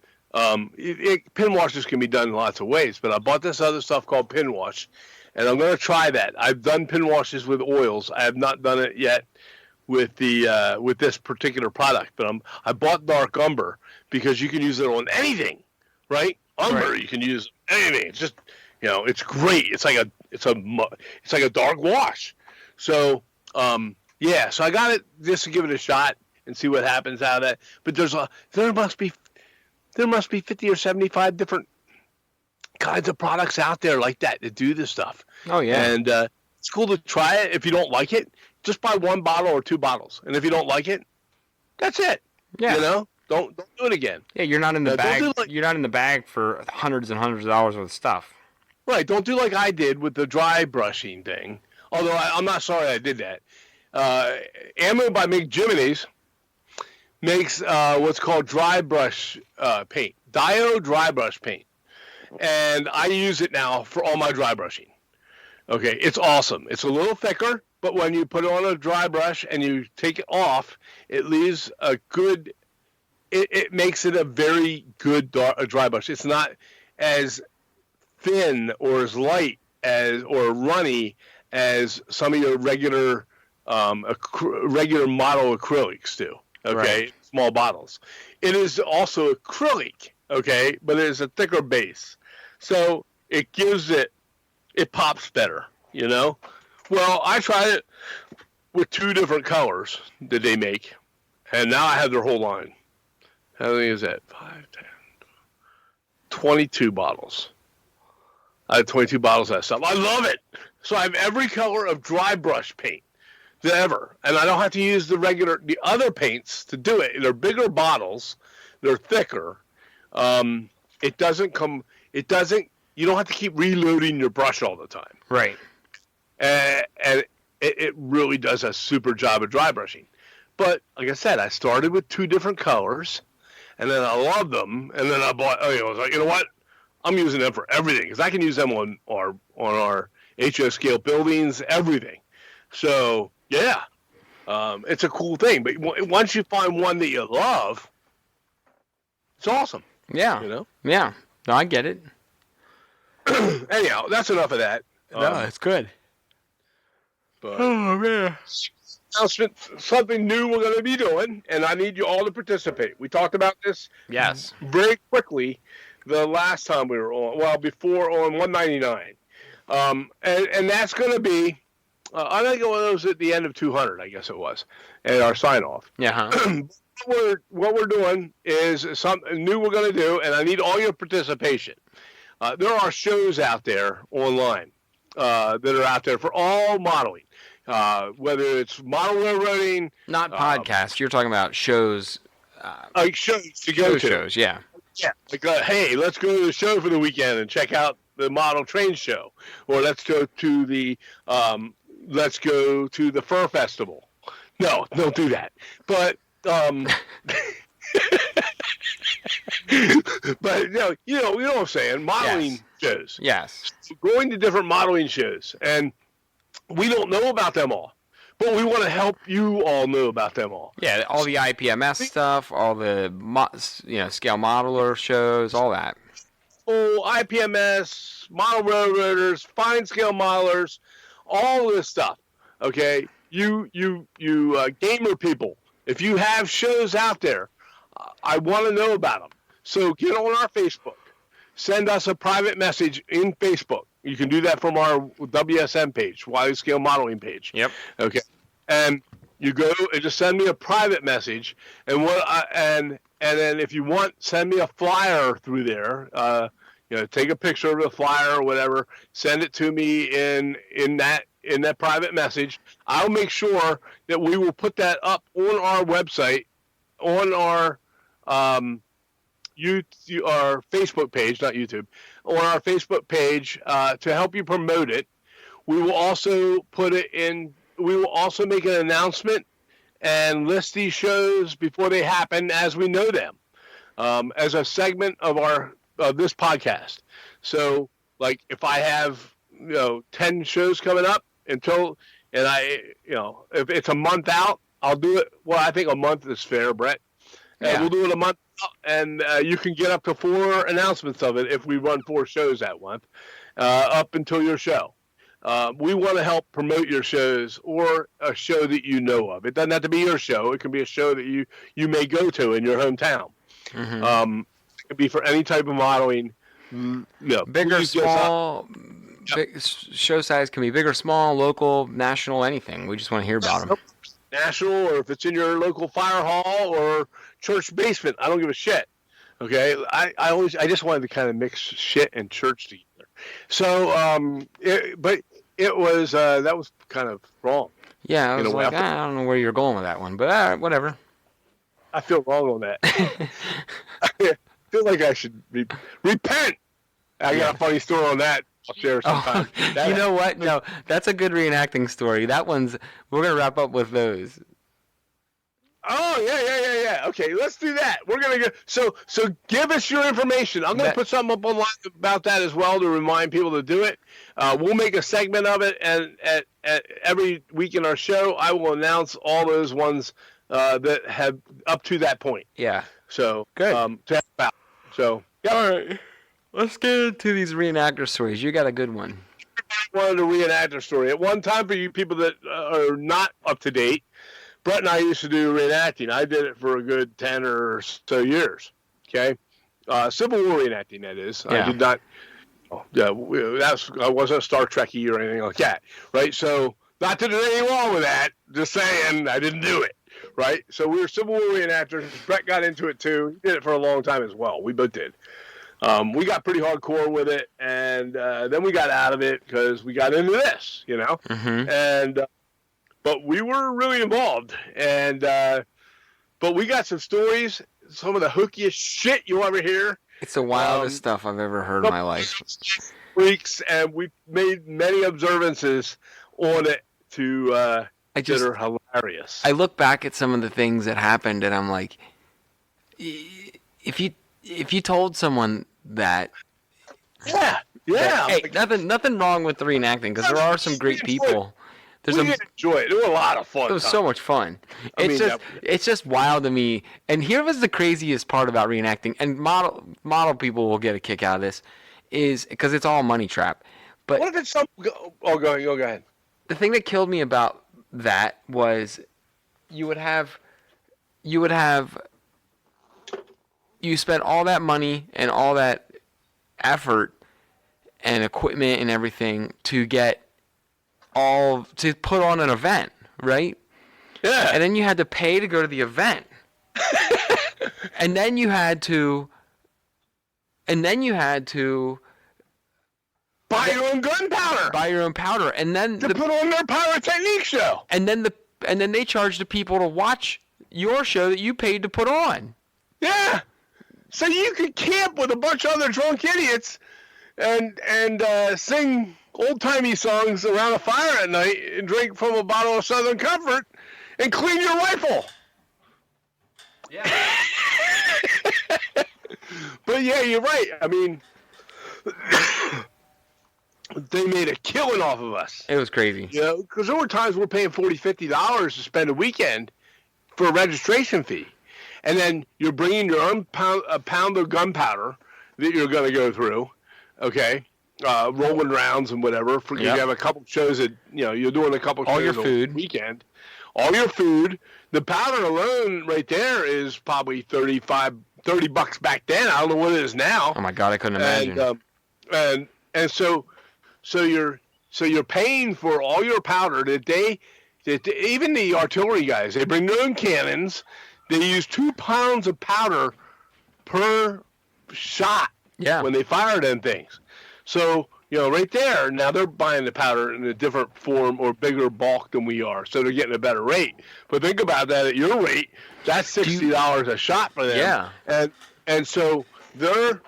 pin washes can be done in lots of ways. But I bought this other stuff called pin wash, and I'm going to try that. I've done pin washes with oils. I have not done it yet with with this particular product. But I bought dark umber because you can use it on anything, right? Umber, right. You can use anything. It's just, it's great. It's like a dark wash. So yeah. So I got it just to give it a shot and see what happens out of that. But there must be 50 or 75 different kinds of products out there like that do this stuff. Oh yeah. And it's cool to try it. If you don't like it, just buy one bottle or two bottles. And if you don't like it, that's it. Yeah. Don't do it again. Yeah, you're not in the bag. You're not in the bag for hundreds and hundreds of dollars worth of stuff. Right. Don't do like I did with the dry brushing thing. Although I'm not sorry I did that. Ammo by McJiminy's makes what's called dry brush paint, Dio dry brush paint, and I use it now for all my dry brushing. Okay, it's awesome. It's a little thicker, but when you put it on a dry brush and you take it off, it leaves a good. It makes it a very good dry brush. It's not as thin or as light or runny as some of your regular model acrylics do. Okay, right. Small bottles. It is also acrylic, okay, but it is a thicker base. So it pops better, Well, I tried it with two different colors that they make, and now I have their whole line. How many is that? 5, 10, 22 bottles. I have 22 bottles of that stuff. I love it. So I have every color of dry brush paint ever, and I don't have to use the other paints to do it. They're bigger bottles, they're thicker. You don't have to keep reloading your brush all the time. Right. And it really does a super job of dry brushing. But like I said, I started with two different colors, and then I loved them, and then I bought. I was like, you know what? I'm using them for everything because I can use them on our HO scale buildings, everything. So. Yeah, it's a cool thing. But once you find one that you love, it's awesome. Yeah. Yeah. No, I get it. Anyhow, that's enough of that. No, it's good. But oh, man. Something new we're going to be doing, and I need you all to participate. We talked about this very quickly the last time we were on. Well, before on 199. And that's going to be... I think it was at the end of 200, I guess it was, at our sign-off. Yeah. What we're doing is something new we're going to do, and I need all your participation. There are shows out there online that are out there for all modeling, whether it's model railroading. Not podcasts. You're talking about shows. Like shows to go to. Shows, yeah. Yeah. Like, hey, let's go to the show for the weekend and check out the model train show, or let's go to the Fur Festival. No, don't do that. But but you know what I'm saying. Modeling shows. Yes. So going to different modeling shows, and we don't know about them all. but we want to help you all know about them all. Yeah, all the IPMS stuff, all the scale modeler shows, all that. Oh, IPMS, model railroaders, fine scale modelers, all this stuff. Okay, you gamer people, if you have shows out there, I want to know about them. So get on our Facebook. Send us a private message in Facebook. You can do that from our WSM page, Wily Scale Modeling page. Yep. Okay. And you go and just send me a private message, and and then if you want, send me a flyer through there. Take a picture of the flyer or whatever. Send it to me in that private message. I'll make sure that we will put that up on our website, on our our Facebook page, not YouTube, on our Facebook page to help you promote it. We will also put it in. We will also make an announcement and list these shows before they happen as we know them, as a segment of this podcast. So, like, if I have 10 shows coming up if it's a month out, I'll do it. Well, I think a month is fair, Brett. And we'll do it a month out, and you can get up to 4 announcements of it if we run 4 shows that month, up until your show. We want to help promote your shows or a show that you know of. It doesn't have to be your show. It can be a show that you may go to in your hometown. Mm-hmm. It could be for any type of modeling. Bigger, small. Show size can be bigger, small, local, national, anything. We just want to hear about them. National, or if it's in your local fire hall or church basement, I don't give a shit. Okay, I just wanted to kind of mix shit and church together. So, but it was that was kind of wrong. Yeah, I was like, I don't know where you're going with that one, but whatever. I feel wrong on that. I feel like I should repent. I got a funny story on that. I'll share sometime. You know what? No, that's a good reenacting story. We're gonna wrap up with those. Oh yeah. Okay, let's do that. We're gonna go. So give us your information. I'm gonna put something up online about that as well to remind people to do it. We'll make a segment of it, and at every week in our show, I will announce all those ones that have up to that point. Yeah. So good. To help out. So yeah. All right. Let's get into these reenactor stories. You got a good one. Wanted a reenactor story. At one time, for you people that are not up to date, Brett and I used to do reenacting. I did it for a good 10 or so years. Okay, Civil War reenacting, that is. Yeah. I did not. I wasn't a Star Trekkie or anything like that, right? So, not that there's anything wrong with that. Just saying, I didn't do it, right? So we were Civil War reenactors. Brett got into it too. He did it for a long time as well. We both did. We got pretty hardcore with it, and then we got out of it because we got into this, Mm-hmm. And but we were really involved, and but we got some stories, some of the hookiest shit you ever hear. It's the wildest stuff I've ever heard in my life. Freaks, and we made many observances on it that are hilarious. I look back at some of the things that happened, and I'm like, if you told someone that, hey, like, nothing wrong with the reenacting, because there are some great people. We enjoy it. It was a lot of fun. It was so much fun. It's just wild to me. And here was the craziest part about reenacting, and model people will get a kick out of this, is because it's all a money trap. But what if it's some? Oh, go ahead. The thing that killed me about that was you spent all that money and all that effort and equipment and everything to put on an event, right? Yeah. And then you had to pay to go to the event. and then you had to buy your own gunpowder. Buy your own powder, and then put on their pyrotechnique show. And then they charged the people to watch your show that you paid to put on. Yeah. So you could camp with a bunch of other drunk idiots and sing old-timey songs around a fire at night and drink from a bottle of Southern Comfort and clean your rifle. Yeah. But yeah, you're right. I mean, they made a killing off of us. It was crazy. You know, because there were times we're paying $40, $50 to spend a weekend for a registration fee. And then you're bringing your own pound of gunpowder that you're going to go through, okay, rolling rounds and whatever. For you have a couple shows that, you know, you're doing a couple all shows your food. a weekend. All your food. The powder alone right there is probably $30 back then. I don't know what it is now. Oh, my God, I couldn't imagine. And so you're paying for all your powder that even the artillery guys, they bring their own cannons. They use 2 pounds of powder per shot when they fire them things. So, you know, right there, now they're buying the powder in a different form or bigger bulk than we are, so they're getting a better rate. But think about that at your rate, that's $60 a shot for them. Yeah. And so they're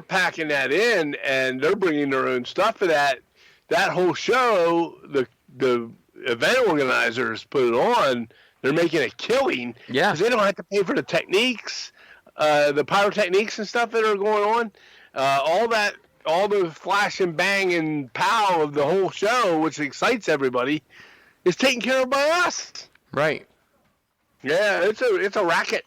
packing that in, and they're bringing their own stuff for that. That whole show, the event organizers put it on. They're making a killing because they don't have to pay for the techniques, the pyrotechniques and stuff that are going on. All the flash and bang and pow of the whole show, which excites everybody, is taken care of by us. Right. Yeah, it's a racket.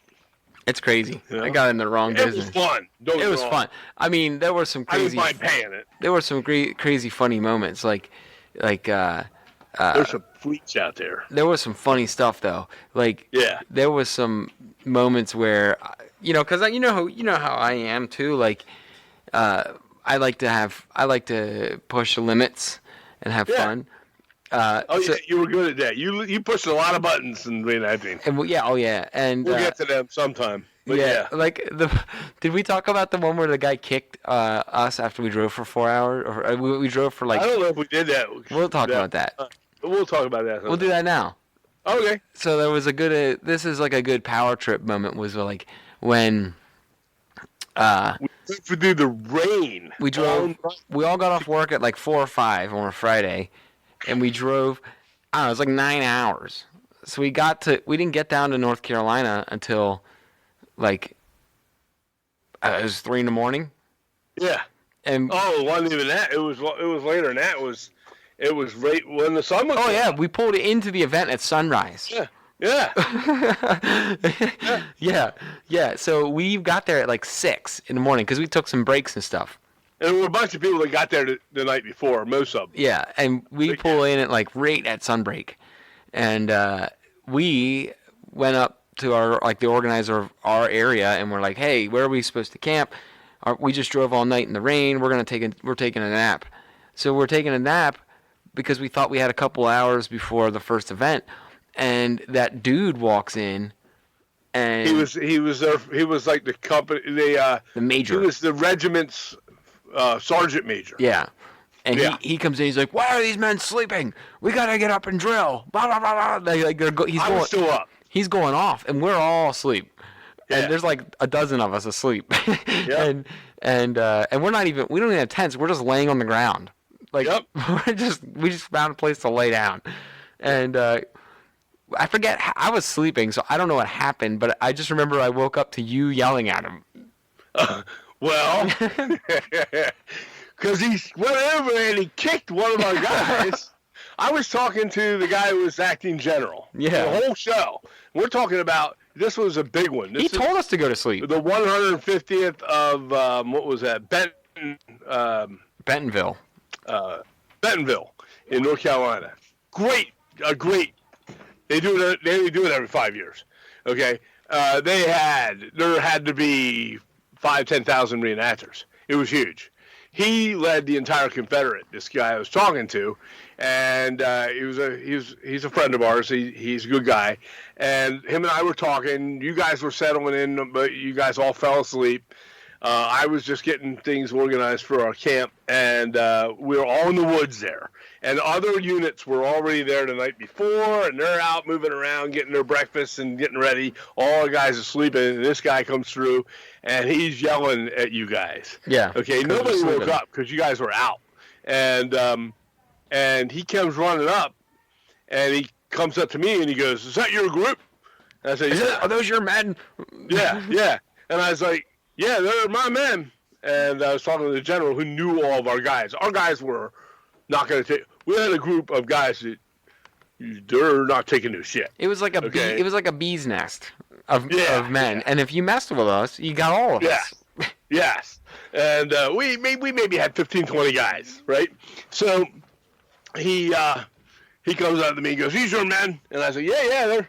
It's crazy. You know? I got in the wrong business. It was fun. It was fun. I mean, there were some crazy. I didn't mind paying it. There were some crazy funny moments, like. There's some freaks out there. There was some funny stuff though. Like there was some moments where, you know, because you know how I am too. Like, I like to push the limits and have fun. You were good at that. You pushed a lot of buttons in reenacting. And and we'll get to them sometime. But like did we talk about the one where the guy kicked us after we drove for 4 hours? Or we drove for like. I don't know if we did that. We'll talk about that. We'll talk about that. We'll do that now. Okay. So there was a good. This is like a good power trip moment. Was like when. We went through the rain. We drove. We all got off work at like 4 or 5 on a Friday, and we drove. I don't know. It was like 9 hours. So we didn't get down to North Carolina until, like, it was 3 a.m. Yeah. And it wasn't even that. It was later than that. It was right when the sun was. Oh yeah, we pulled into the event at sunrise. Yeah. Yeah. So we got there at like 6 a.m. because we took some breaks and stuff. And there were a bunch of people that got there the night before, most of them. Yeah, and we pull in at like right at sunbreak, and we went up to the organizer of our area, and we're like, hey, where are we supposed to camp? We just drove all night in the rain. We're taking a nap. So we're taking a nap because we thought we had a couple hours before the first event, and that dude walks in, and he was there. He was like the company, the major. He was the regiment's sergeant major. Yeah, and he comes in. He's like, "Why are these men sleeping? We gotta get up and drill." Blah blah blah blah. I was still up. He's going off, and we're all asleep. And there's like a dozen of us asleep. And we're not even. We don't even have tents. We're just laying on the ground. Like we just found a place to lay down, and I forget. I was sleeping, so I don't know what happened. But I just remember I woke up to you yelling at him. Well, because he went over and he kicked one of our guys. I was talking to the guy who was acting general. Yeah, the whole show. We're talking about. This was a big one. He told us to go to sleep. The 150th of what was that? Bentonville. Bentonville in North Carolina. Great. They do it every 5 years. Okay. There had to be 10,000 reenactors. It was huge. He led the entire Confederate. This guy I was talking to, and he's a friend of ours. He's a good guy, and him and I were talking. You guys were settling in, but you guys all fell asleep. I was just getting things organized for our camp, and we were all in the woods there. And other units were already there the night before, and they're out moving around, getting their breakfast and getting ready. All the guys are sleeping, and this guy comes through, and he's yelling at you guys. Yeah. Okay, nobody woke up because you guys were out. And he comes running up, and he comes up to me, and he goes, "Is that your group?" And I said, "Yeah." Are those your men? Yeah. And I was like, "Yeah, they're my men." and I was talking to the general who knew all of our guys. Our guys were not going to take. We had a group of guys that they're not taking no shit. It was like a Okay. it was like a bee's nest of men, yeah. and if you messed with us, you got all of us. Yes. And we maybe had 15, 20 guys, right? So he comes up to me and goes, "These your men?" And I said, "Yeah,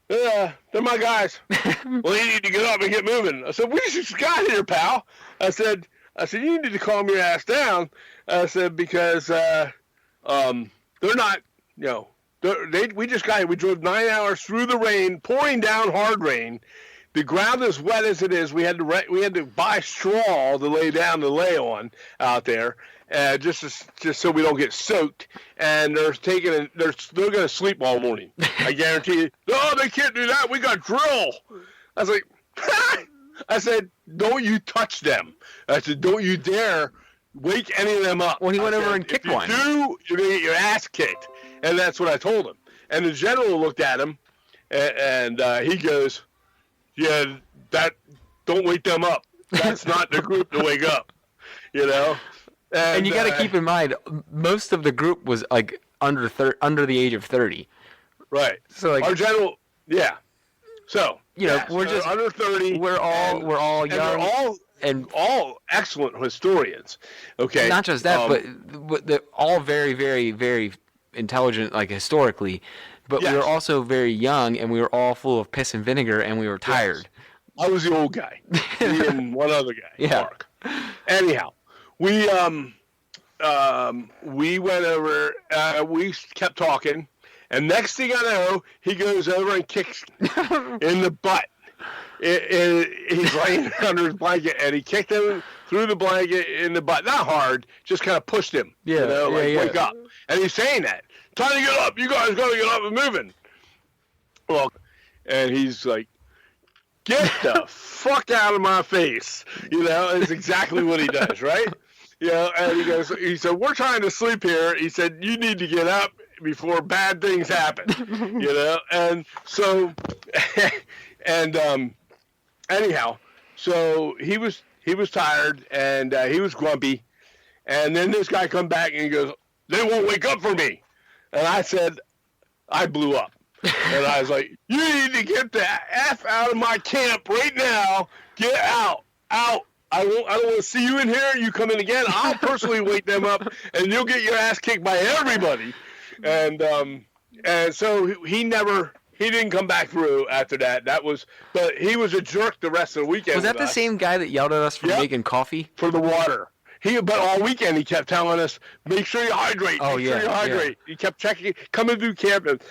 they're my guys." "Well, you need to get up and get moving." I said, "We just got here, pal." I said, "You need to calm your ass down." I said, "Because they're not, we just got here. We drove 9 hours through the rain, pouring down hard rain. The ground is wet as it is. We had to buy straw to lay down to lay on out there, just so we don't get soaked. And they're going to sleep all morning. I guarantee you." "No, they can't do that. We got drill." I was like, I said, "Don't you touch them." I said, "Don't you dare wake any of them up." Well, he went over and kicked one. If you do, you're going to get your ass kicked. And that's what I told him. And the general looked at him, and he goes, "Yeah, don't wake them up. That's not the group to wake up." And you got to keep in mind, most of the group was like under the age of 30. Right. So like our general, yeah. So we're just under 30. We're all young, and all excellent historians. Okay. Not just that, but they're all very, very, very intelligent, like historically. But we were also very young, and we were all full of piss and vinegar, and we were tired. I was the old guy. Me and one other guy, Mark. Anyhow, we went over. We kept talking, and next thing I know, he goes over and kicks in the butt. He's laying under his blanket, and he kicked him through the blanket in the butt. Not hard, just kind of pushed him. Wake up. And he's saying that. "Time to get up. You guys got to get up and moving." Well, and he's like, "Get the fuck out of my face." Is exactly what he does, right? And he said, "We're trying to sleep here." He said, "You need to get up before bad things happen." And so, and anyhow, so he was tired, and he was grumpy. And then this guy come back and he goes, "They won't wake up for me." And I said, I blew up. And I was like, "You need to get the F out of my camp right now. Get out. Out. I don't want to see you in here. You come in again, I'll personally wake them up, and you'll get your ass kicked by everybody." And so he didn't come back through after that. But he was a jerk the rest of the weekend. Was that the same guy that yelled at us for making coffee? For the water. But all weekend he kept telling us, "Make sure you hydrate. Make sure you hydrate." He kept checking, coming through camp, and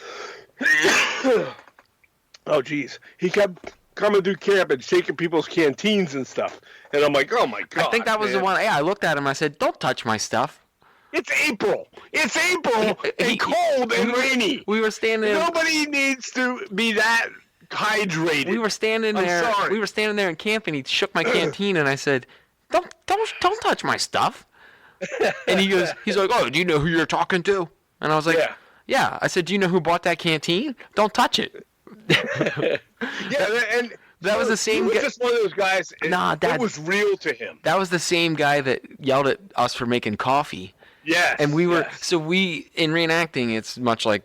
oh geez, he kept coming through camp and shaking people's canteens and stuff. And I'm like, "Oh my God!" I think that was the one. Yeah, I looked at him. I said, "Don't touch my stuff." It's April. It's April and cold and rainy. We were standing. Nobody needs to be that hydrated. We were standing there. I'm sorry. We were standing there in camp, and he shook my canteen, and I said, Don't touch my stuff." And he's like, "Oh, do you know who you're talking to?" And I was like, "Yeah." I said, "Do you know who bought that canteen? Don't touch it." And that was the same guy. He was just one of those guys. It was real to him. That was the same guy that yelled at us for making coffee. Yes. And we were in reenacting. It's much like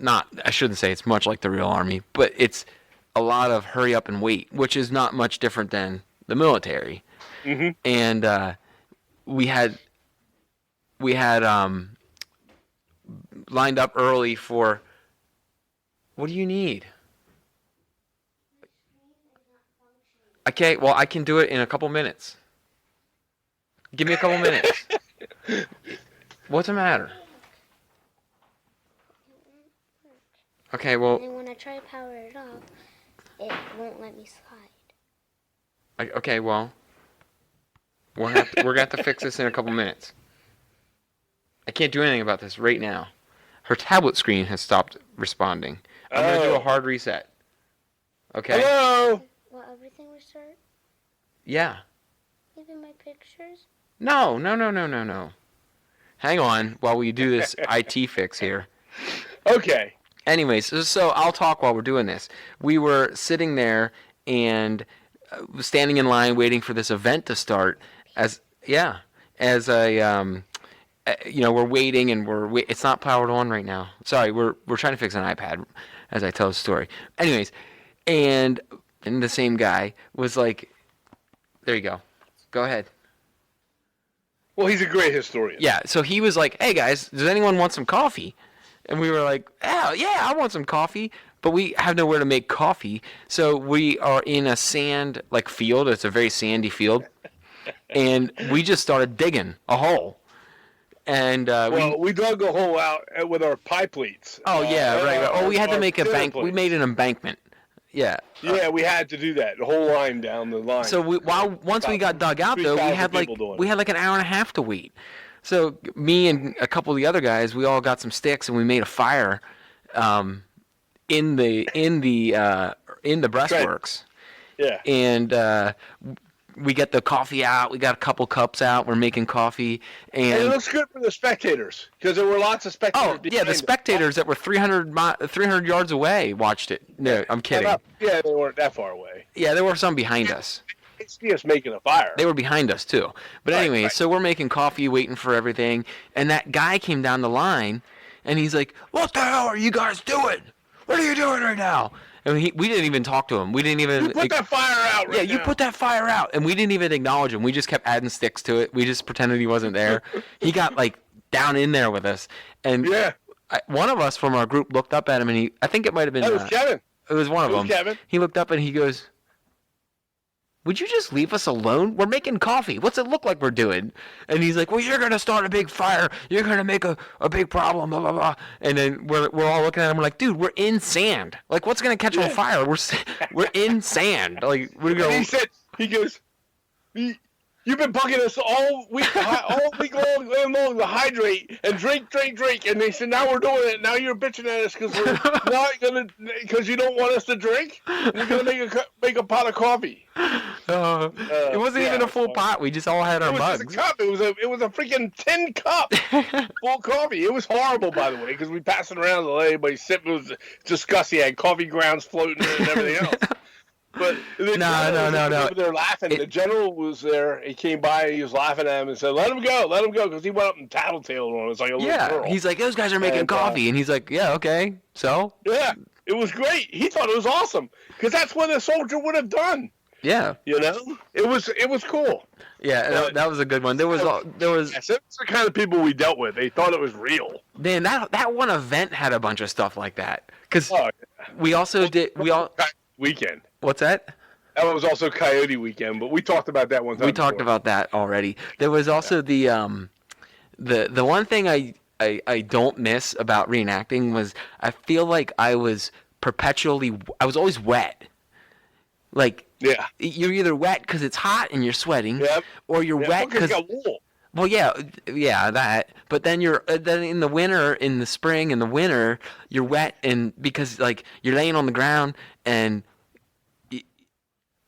I shouldn't say it's much like the real army, but it's a lot of hurry up and wait, which is not much different than the military. Mm-hmm. And we had lined up early for. What do you need? Okay, well, I can do it in a couple minutes. Give me a couple minutes. What's the matter? Okay, well. And when I try to power it off, it won't let me slide. Okay, well. We're gonna have to fix this in a couple minutes. I can't do anything about this right now. Her tablet screen has stopped responding. I'm gonna do a hard reset. Okay? Hello? Will everything restart? Yeah. Even my pictures? No. Hang on while we do this IT fix here. Okay. Anyways, so I'll talk while we're doing this. We were sitting there and standing in line waiting for this event to start, as a we're waiting and it's not powered on right now. Sorry, we're trying to fix an iPad as I tell the story. Anyways, and the same guy was like, there you go. Go ahead. Well, he's a great historian. Yeah, so he was like, hey guys, does anyone want some coffee? And we were like, oh, yeah, I want some coffee. But we have nowhere to make coffee. So we are in a sand field. It's a very sandy field. And we just started digging a hole. And we dug a hole out with our pipe leads. Oh, yeah, right. Oh, we had to make a bank. We made an embankment. Yeah. Yeah, we had to do that. The whole line down the line. So once we got dug out, though, we had like an hour and a half to wait. So me and a couple of the other guys, we all got some sticks and we made a fire, in the breastworks. Yeah. And we get the coffee out. We got a couple cups out. We're making coffee, and it looks good for the spectators because there were lots of spectators. Oh yeah, the spectators that were 300 yards away watched it. No, I'm kidding. Yeah, they weren't that far away. Yeah, there were some behind us. They see us making a fire. They were behind us too. But anyway, right. So we're making coffee, waiting for everything, and that guy came down the line, and he's like, "What the hell are you guys doing? What are you doing right now?" And we didn't even talk to him. We didn't even... You put that fire out right now. You put that fire out. And we didn't even acknowledge him. We just kept adding sticks to it. We just pretended he wasn't there. He got, down in there with us. And one of us from our group looked up at him, and I think it might have been... That was Kevin. It was one of them. Kevin. He looked up, and he goes... Would you just leave us alone? We're making coffee. What's it look like we're doing? And he's like, well, you're going to start a big fire. You're going to make a big problem, blah, blah, blah. And then we're all looking at him. We're like, dude, we're in sand. What's going to catch on fire? We're in sand. We're going to... He goes, you've been bugging us all week long to hydrate and drink. And they said, now we're doing it. Now you're bitching at us because we're not going to, because you don't want us to drink? We're going to make a pot of coffee. It wasn't even a full pot. We just all had our mugs. It was a cup. It was a freaking tin cup full coffee. It was horrible, by the way, because we passed it around and let everybody sip. It was disgusting. It had coffee grounds floating in and everything else. But no. They're laughing. The general was there. He came by and he was laughing at him and said, "Let him go, because he went up and tattletaled on him. It's like a little girl." He's like, "Those guys are making coffee," and he's like, "Yeah, okay, so." Yeah, it was great. He thought it was awesome because that's what a soldier would have done. Yeah, it was cool. Yeah, that was a good one. There was that's the kind of people we dealt with. They thought it was real. Man, that one event had a bunch of stuff like that because we also did weekend. What's that? That was also Coyote Weekend, but we talked about that one time. We talked about that already. There was also the one thing I don't miss about reenacting was I feel like I was always wet. You're either wet because it's hot and you're sweating, or you're wet because you got wool. Well, yeah, that. But then then in the winter, in the spring, in the winter, you're wet and because you're laying on the ground and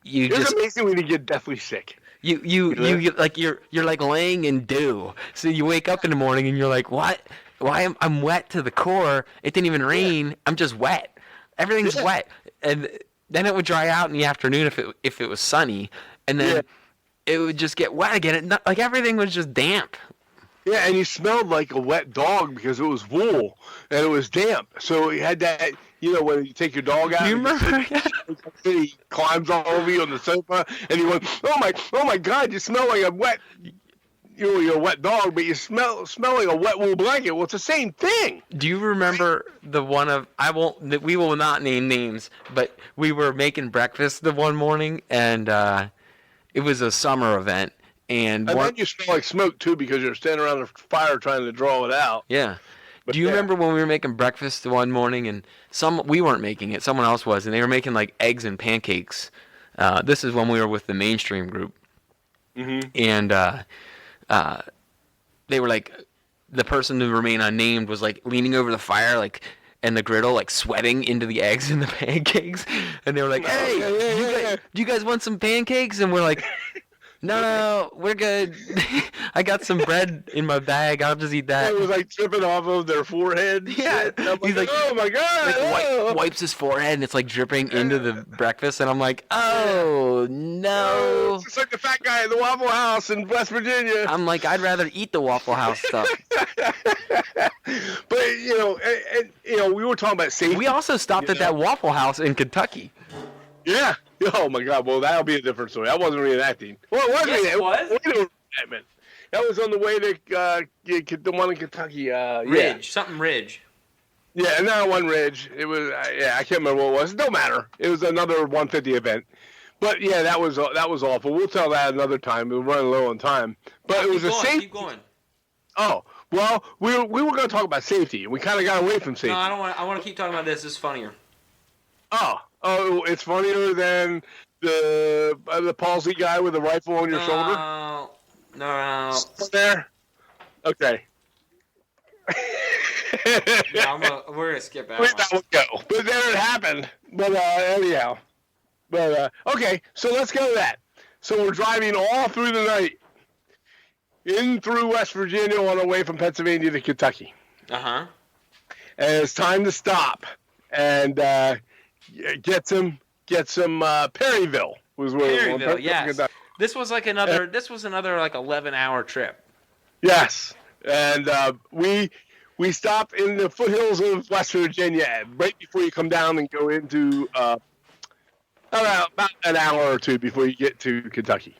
it's amazing when you get deathly sick. You're laying in dew. So you wake up in the morning and you're like, what? Why I'm wet to the core? It didn't even rain. I'm just wet. Everything's wet. And then it would dry out in the afternoon if it was sunny, and then it would just get wet again. Everything was just damp. Yeah, and you smelled like a wet dog because it was wool and it was damp. So you had that, when you take your dog out, you remember? He climbs all over you on the sofa, and you went, oh my God, you smell like a wet. You're a wet dog, but you smell like a wet wool blanket. Well, it's the same thing. Do you remember the one of we will not name names, but we were making breakfast the one morning, and it was a summer event, and then you smell like smoke too because you're standing around the fire trying to draw it out. Yeah. But do you remember when we were making breakfast the one morning, and we weren't making it, someone else was, and they were making eggs and pancakes. This is when we were with the mainstream group, and. They were the person to remain unnamed was leaning over the fire and the griddle sweating into the eggs and the pancakes, and they were like, "Hey, do you guys want some pancakes?" And we're like, No, we're good. I got some bread in my bag. I'll just eat that. It was like dripping off of their forehead. And Yeah. shit. I'm He's like, oh my god! like oh. wipes his forehead and it's like dripping into the breakfast, and I'm like, oh no. It's just like the fat guy at the Waffle House in West Virginia. I'm like, I'd rather eat the Waffle House stuff. But we were talking about safety. We also stopped at that Waffle House in Kentucky. Yeah. Oh my God. Well, that'll be a different story. I wasn't reenacting. Well, it wasn't. Yes, it was. Reenactment. That was on the way to the one in Kentucky. Ridge, something Ridge. Yeah, no, one Ridge. It was. I can't remember what it was. It don't matter. It was another 150 event. But yeah, that was awful. We'll tell that another time. We're running low on time. But it was a safety. Keep going. Oh well, we were going to talk about safety. We kind of got away from safety. No, I don't want. I want to keep talking about this. This is funnier. Oh, it's funnier than the palsy guy with the rifle on your shoulder? No. There? Okay. Yeah, we're going to skip that Let that one go. But then it happened. But anyhow. But, okay, so let's go to that. So we're driving all through the night in through West Virginia on our way from Pennsylvania to Kentucky. Uh-huh. And it's time to stop. And get some Perryville was where Perryville, yes. This was another like 11-hour trip. Yes. And we stopped in the foothills of West Virginia right before you come down and go into about an hour or two before you get to Kentucky.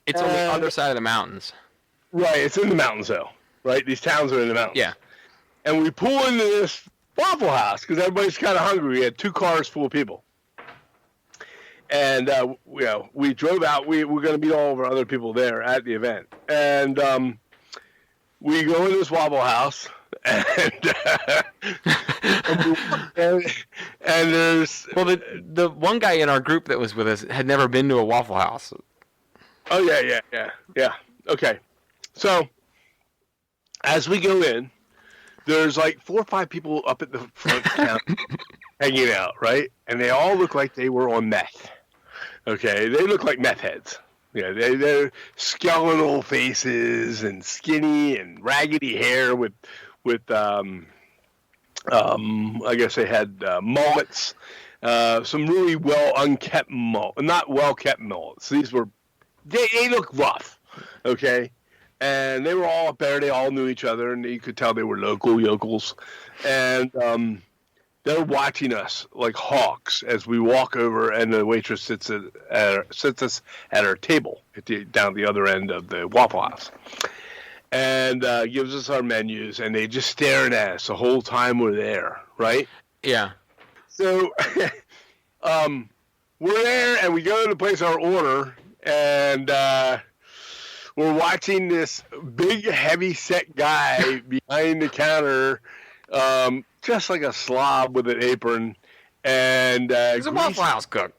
It's on the other side of the mountains. Right, it's in the mountains though. Right, these towns are in the mountains. Yeah. And we pull into this Waffle House because everybody's kind of hungry. We had 2 cars full of people, and we drove out. We were going to meet all of our other people there at the event, and we go into this Waffle House, and there's the one guy in our group that was with us had never been to a Waffle House. Oh yeah. Okay, so as we go in, there's like 4 or 5 people up at the front counter hanging out, right? And they all look like they were on meth. Okay, they look like meth heads. Yeah, they're skeletal faces and skinny and raggedy hair with I guess they had mullets, some really not well kept mullets. These were they look rough, okay. And they were all up there. They all knew each other, and you could tell they were local yokels. And they're watching us like hawks as we walk over, and the waitress sits us at our table down the other end of the Waffle House, and gives us our menus, and they just staring at us the whole time we're there, right? Yeah. So we're there, and we go to place our order, and we're watching this big, heavy-set guy behind the counter, just like a slob with an apron, and he's a Waffle House cook.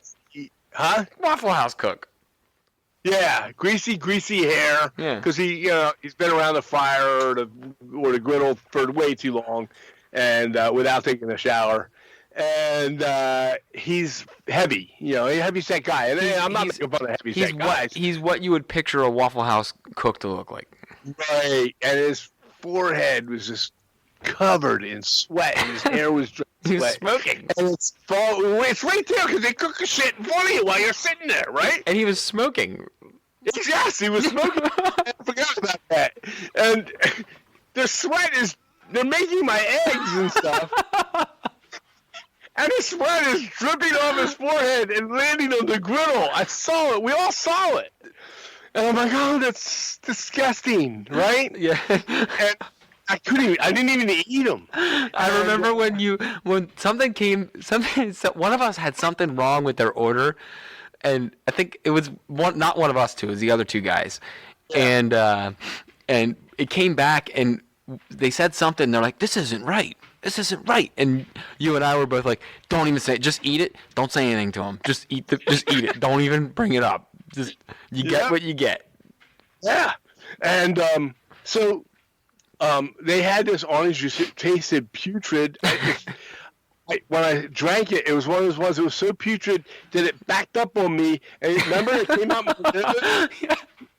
Huh? Waffle House cook. Yeah, greasy hair. Yeah. Because he's been around the fire or the griddle for way too long, and without taking a shower. And he's heavy, a heavy-set guy. And I'm not making fun of heavy-set guys. He's what you would picture a Waffle House cook to look like. Right, and his forehead was just covered in sweat, and his hair was dripping He was sweat. smoking. And it's right there because they cook the shit in front of you while you're sitting there, right? And he was smoking. Yes, he was smoking. I forgot about that. And the sweat they're making my eggs and stuff. And his sweat is dripping off his forehead and landing on the griddle. I saw it. We all saw it. And I'm like, oh, that's disgusting, right? Yeah. And I didn't even eat them. I remember when one of us had something wrong with their order, and I think it was not one of us two, it was the other 2 guys. Yeah. And it came back, and they said something, they're like, this isn't right. And you and I were both like, don't even say it. Just eat it. Don't say anything to them. Just eat it. Don't even bring it up. You get what you get. Yeah. And so they had this orange juice. It tasted putrid. when I drank it, it was one of those ones that was so putrid that it backed up on me. And remember, it came out my nose,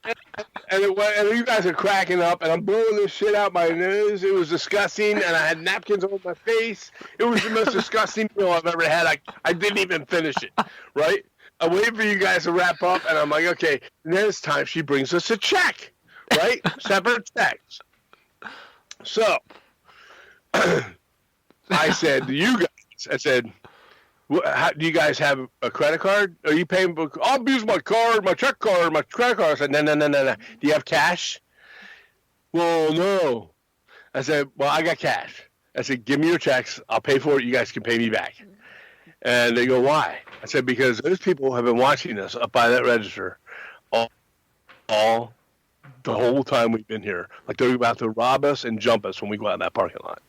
and it went, and you guys are cracking up, and I'm blowing this shit out my nose. It was disgusting, and I had napkins on my face. It was the most disgusting meal I've ever had. I didn't even finish it, right? I waited for you guys to wrap up, and I'm like, okay. And then it's time she brings us a check, right? Separate checks. So I said to you guys, I said, how, do you guys have a credit card? Are you paying? I'll use my card, my check card, my credit card. I said, no. Do you have cash? Well, no. I said, well, I got cash. I said, give me your checks. I'll pay for it. You guys can pay me back. And they go, why? I said, because those people have been watching us up by that register all the whole time we've been here. Like they're about to rob us and jump us when we go out in that parking lot.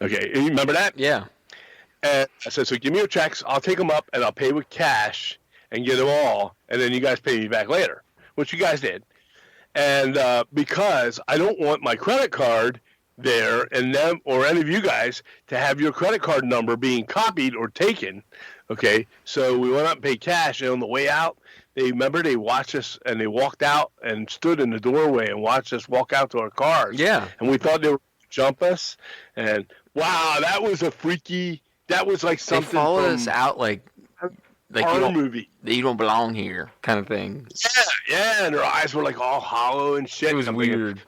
Okay, you remember that? Yeah. And I said, so give me your checks. I'll take them up and I'll pay with cash and get them all. And then you guys pay me back later, which you guys did. And because I don't want my credit card there and them or any of you guys to have your credit card number being copied or taken. Okay, so we went up and paid cash. And on the way out, they watched us and they walked out and stood in the doorway and watched us walk out to our cars. Yeah. And we thought they were going to jump us. And wow, that was a freaky. That was like something. They followed us out like horror movie. You don't belong here, kind of thing. Yeah, and their eyes were like all hollow and shit. It was weird.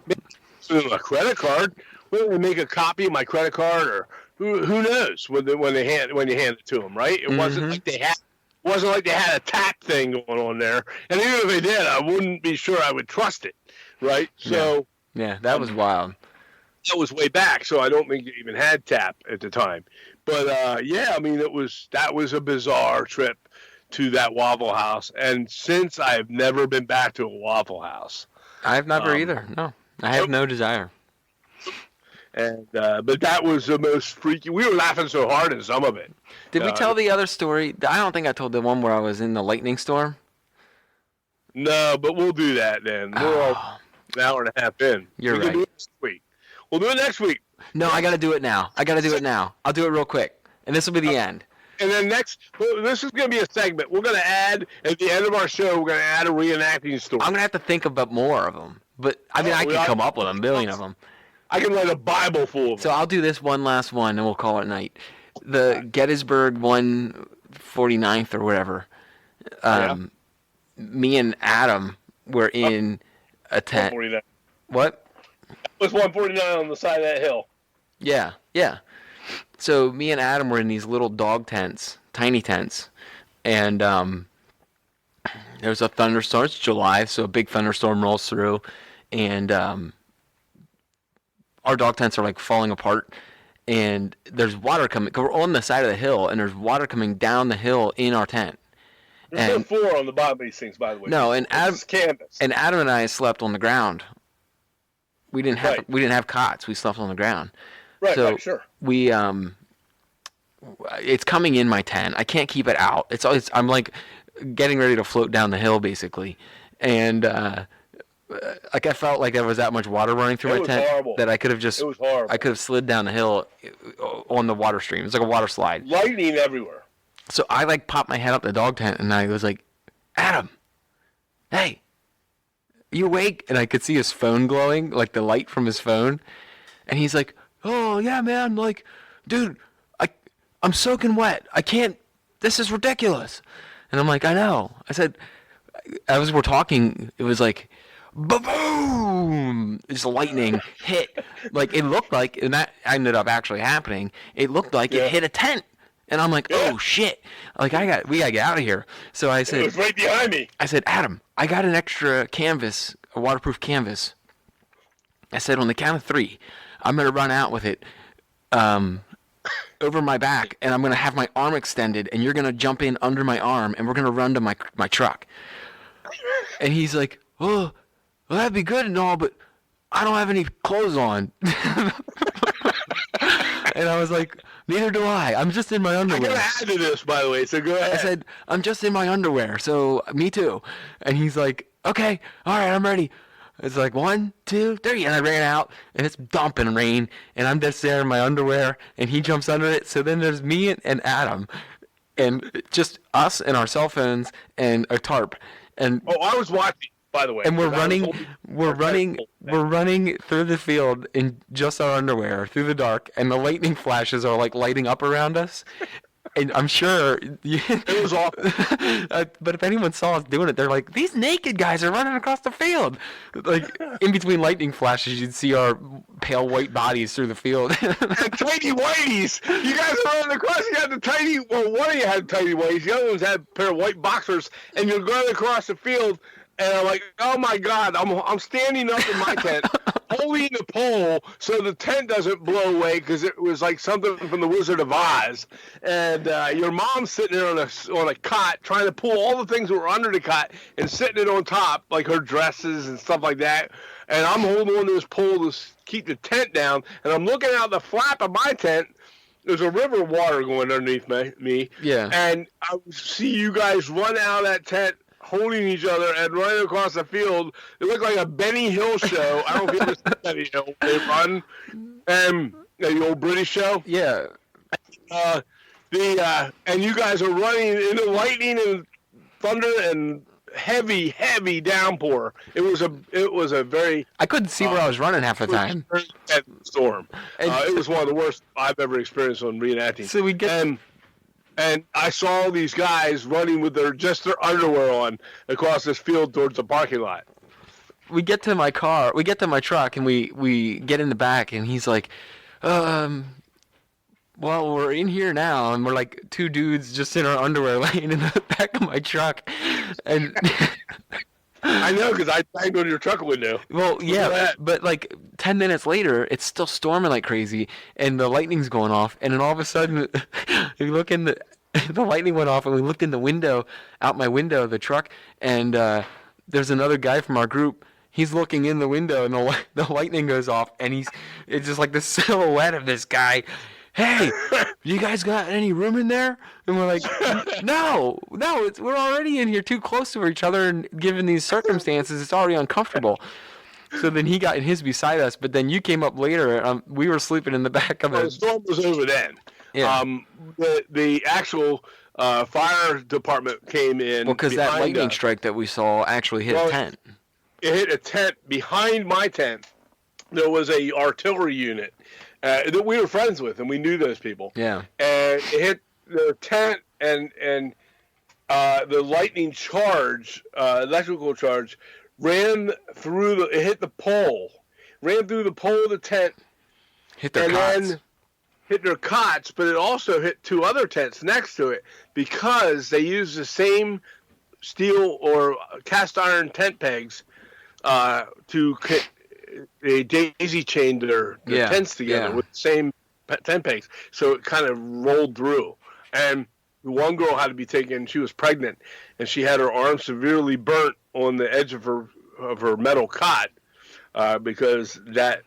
A credit card? Whether they make a copy of my credit card or who knows when you hand it to them, right? It wasn't like they had a tap thing going on there. And even if they did, I wouldn't be sure I would trust it, right? So yeah, that was wild. That was way back, so I don't think they even had tap at the time. But yeah, I mean, that was a bizarre trip to that Waffle House, and since I've never been back to a Waffle House. I've never either. No, I have no desire. And but that was the most freaky. We were laughing so hard in some of it. Did we tell the other story? I don't think I told the one where I was in the lightning storm. No, but we'll do that then. We're all an hour and a half in. You're right. Do it next week. We'll do it next week. No, I got to do it now. I'll do it real quick, and this will be the end. And then this is going to be a segment. We're going to add, at the end of our show, we're going to add a reenacting story. I'm going to have to think about more of them. But, I mean, I can come up with a million of them. I can write a Bible full of them. So I'll do this one last one, and we'll call it night. The Gettysburg 149th or whatever. Me and Adam were in a tent. 149. What? It was 149 on the side of that hill. Yeah. So me and Adam were in these little dog tents, tiny tents, and there was a thunderstorm. It's July, so a big thunderstorm rolls through, and our dog tents are like falling apart, and there's water coming. We're on the side of the hill, and there's water coming down the hill in our tent. There's no floor on the bottom of these things, by the way. No, and Adam, canvas. And Adam and I slept on the ground. We didn't have cots. We slept on the ground. Right, so sure. We it's coming in my tent. I can't keep it out. I'm like getting ready to float down the hill basically, and like I felt like there was that much water running through my tent that I could have just. It was horrible. I could have slid down the hill on the water stream. It's like a water slide. Lightning everywhere. So I like popped my head up the dog tent and I was like, Adam, hey, are you awake? And I could see his phone glowing, like the light from his phone, and he's like, oh yeah, man, like, dude, I'm soaking wet. I can't. This is ridiculous. And I'm like, I know. I said, as we're talking, it was like, boom! Just lightning hit. Like it looked like, and that ended up actually happening. It looked like it hit a tent, and I'm like, oh shit! Like we gotta get out of here. So I said, it was right behind me. I said, Adam, I got an extra canvas, a waterproof canvas. I said, on the count of 3, I'm gonna run out with it, over my back, and I'm gonna have my arm extended, and you're gonna jump in under my arm, and we're gonna run to my truck. And he's like, oh. Well, that'd be good and all, but I don't have any clothes on. And I was like, neither do I. I'm just in my underwear. I'm going to add to this, by the way, so go ahead. I said, I'm just in my underwear, so me too. And he's like, okay, all right, I'm ready. It's like 1, 2, 3, and I ran out, and it's dumping rain, and I'm just there in my underwear, and he jumps under it. So then there's me and Adam, and just us and our cell phones and a tarp, and Oh, I was watching, by the way. and we're 'cause I was running, holding- we're running through the field in just our underwear through the dark, and the lightning flashes are like lighting up around us. And I'm sure, It was awful. but if anyone saw us doing it, they're like, "These naked guys are running across the field." Like in between lightning flashes, you'd see our pale white bodies through the field. And tidy whities. You guys are running across. You had the tiny. Well, one of you had tidy whities. The other ones had a pair of white boxers. And you're going across the field. And I'm like, oh my God! I'm standing up in my tent, holding the pole so the tent doesn't blow away because it was like something from the Wizard of Oz. And your mom's sitting there on a cot trying to pull all the things that were under the cot and sitting it on top, like her dresses and stuff like that. And I'm holding on to this pole to keep the tent down. And I'm looking out the flap of my tent. There's a river of water going underneath me. Yeah. And I see you guys run out of that tent, holding each other and running across the field. It looked like a Benny Hill show. I don't know if you ever seen Benny Hill. They run. The old British show. Yeah. And you guys are running into lightning and thunder and heavy downpour. It was a very I couldn't see where I was running half the time. storm. And- It was one of the worst I've ever experienced on reenacting. So we get and I saw these guys running with their underwear on across this field towards the parking lot. we get to my car, we get to my truck, and we get in the back, and he's like, well, we're in here now, and we're like two dudes just in our underwear laying in the back of my truck, and I know because I banged on your truck window. well, yeah, that. but like 10 minutes later, it's still storming like crazy, and the lightning's going off, and then all of a sudden, we look in the lightning went off, and we looked in the window, out my window of the truck, and there's another guy from our group. He's looking in the window, and the lightning goes off, and it's just like the silhouette of this guy. Hey, you guys got any room in there? And we're like, no, we're already in here too close to each other, and given these circumstances, it's already uncomfortable. So then he got in his beside us, but then you came up later, and we were sleeping in the back of The it. storm was over then. Yeah. The actual fire department came in. Well, because that behind lightning us. strike that we saw actually hit a tent. It hit a tent behind my tent. There was a artillery unit that we were friends with, and we knew those people. Yeah. And it hit the tent, and the lightning charge, electrical charge, ran through it hit the pole, ran through the pole of the tent, Hit their and cots. then hit their cots, but it also hit two other tents next to it because they used the same steel or cast iron tent pegs they daisy chained their tents together with the same tent pegs, so it kind of rolled through. And the one girl had to be taken. She was pregnant, and she had her arm severely burnt on the edge of her metal cot because that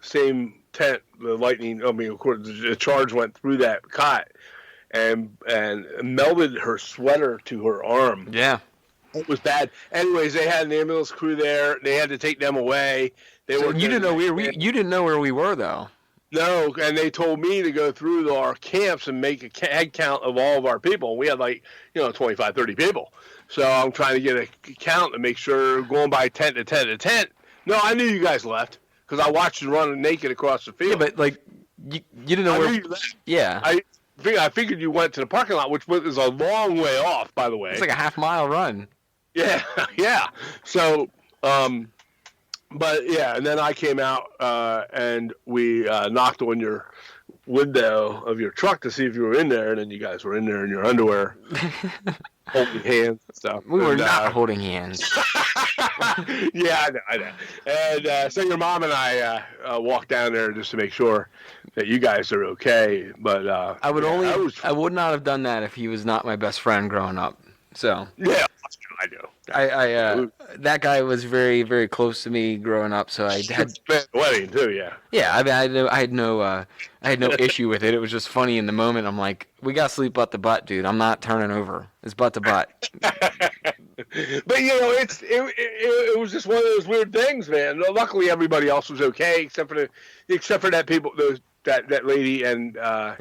same tent, the lightning. I mean, of course, the charge went through that cot and melted her sweater to her arm. Yeah. It was bad. Anyways, they had an ambulance crew there. They had to take them away. So you didn't know you didn't know where we were though. No, and they told me to go through our camps and make a head count of all of our people. We had 25, 30 people. So I'm trying to get a count to make sure going by tent to tent to tent. No, I knew you guys left because I watched you running naked across the field. Yeah, but like you didn't know I where. knew you left. Yeah. I figured you went to the parking lot, which is a long way off, by the way. It's like a half-mile run. Yeah, yeah. So, but yeah, and then I came out and we knocked on your window of your truck to see if you were in there, and then you guys were in there in your underwear, holding hands and stuff. We were not holding hands. Yeah, I know. And so your mom and I walked down there just to make sure that you guys are okay. But I would not have done that if he was not my best friend growing up. So yeah, I do. That guy was very, very close to me growing up, so I had. Wedding too, yeah. Yeah, I mean, I had no issue with it. It was just funny in the moment. I'm like, we got to sleep butt to butt, dude. I'm not turning over. It's butt to butt. But it was just one of those weird things, man. Luckily, everybody else was okay except for that lady and her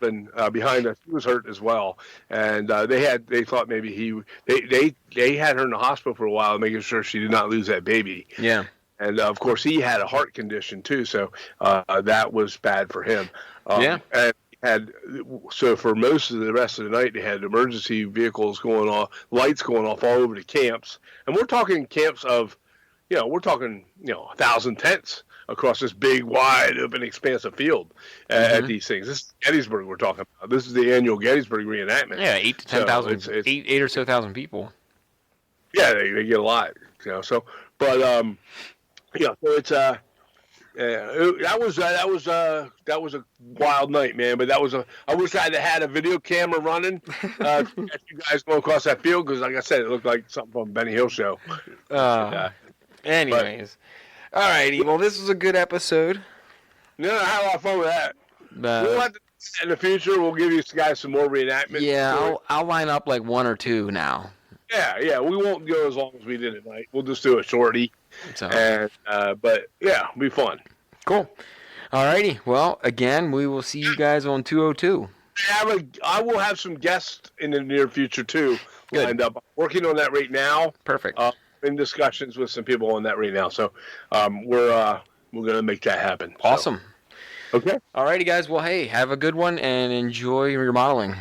husband behind us. He was hurt as well, and they thought maybe they had her in the hospital for a while, making sure she did not lose that baby. Yeah. And of course, he had a heart condition too, so that was bad for him. And so for most of the rest of the night, they had emergency vehicles going off, lights going off all over the camps, and we're talking camps of, 1,000 tents across this big, wide, open, expansive field at these things. This is Gettysburg we're talking about. This is the annual Gettysburg reenactment. Yeah, 8 to 10,000, 8 or so thousand people. Yeah, they get a lot. So it's that was a wild night, man. But I wish I had a video camera running to catch you guys going across that field, because, like I said, it looked like something from a Benny Hill show. Anyways, all righty. Well, this was a good episode. Yeah, I had a lot of fun with that. We'll have to, in the future, we'll give you guys some more reenactments. Yeah, I'll line up like 1 or 2 now. Yeah, we won't go as long as we did tonight. We'll just do a shorty. So. But yeah, it'll be fun. Cool. Alrighty. Well, again, we will see you guys on 202. I will have some guests in the near future too. Good. Lined up. I'm working on that right now. Perfect. In discussions with some people on that right now. So we're gonna make that happen. Awesome. So. Okay. Alrighty, guys. Well, hey, have a good one and enjoy your modeling.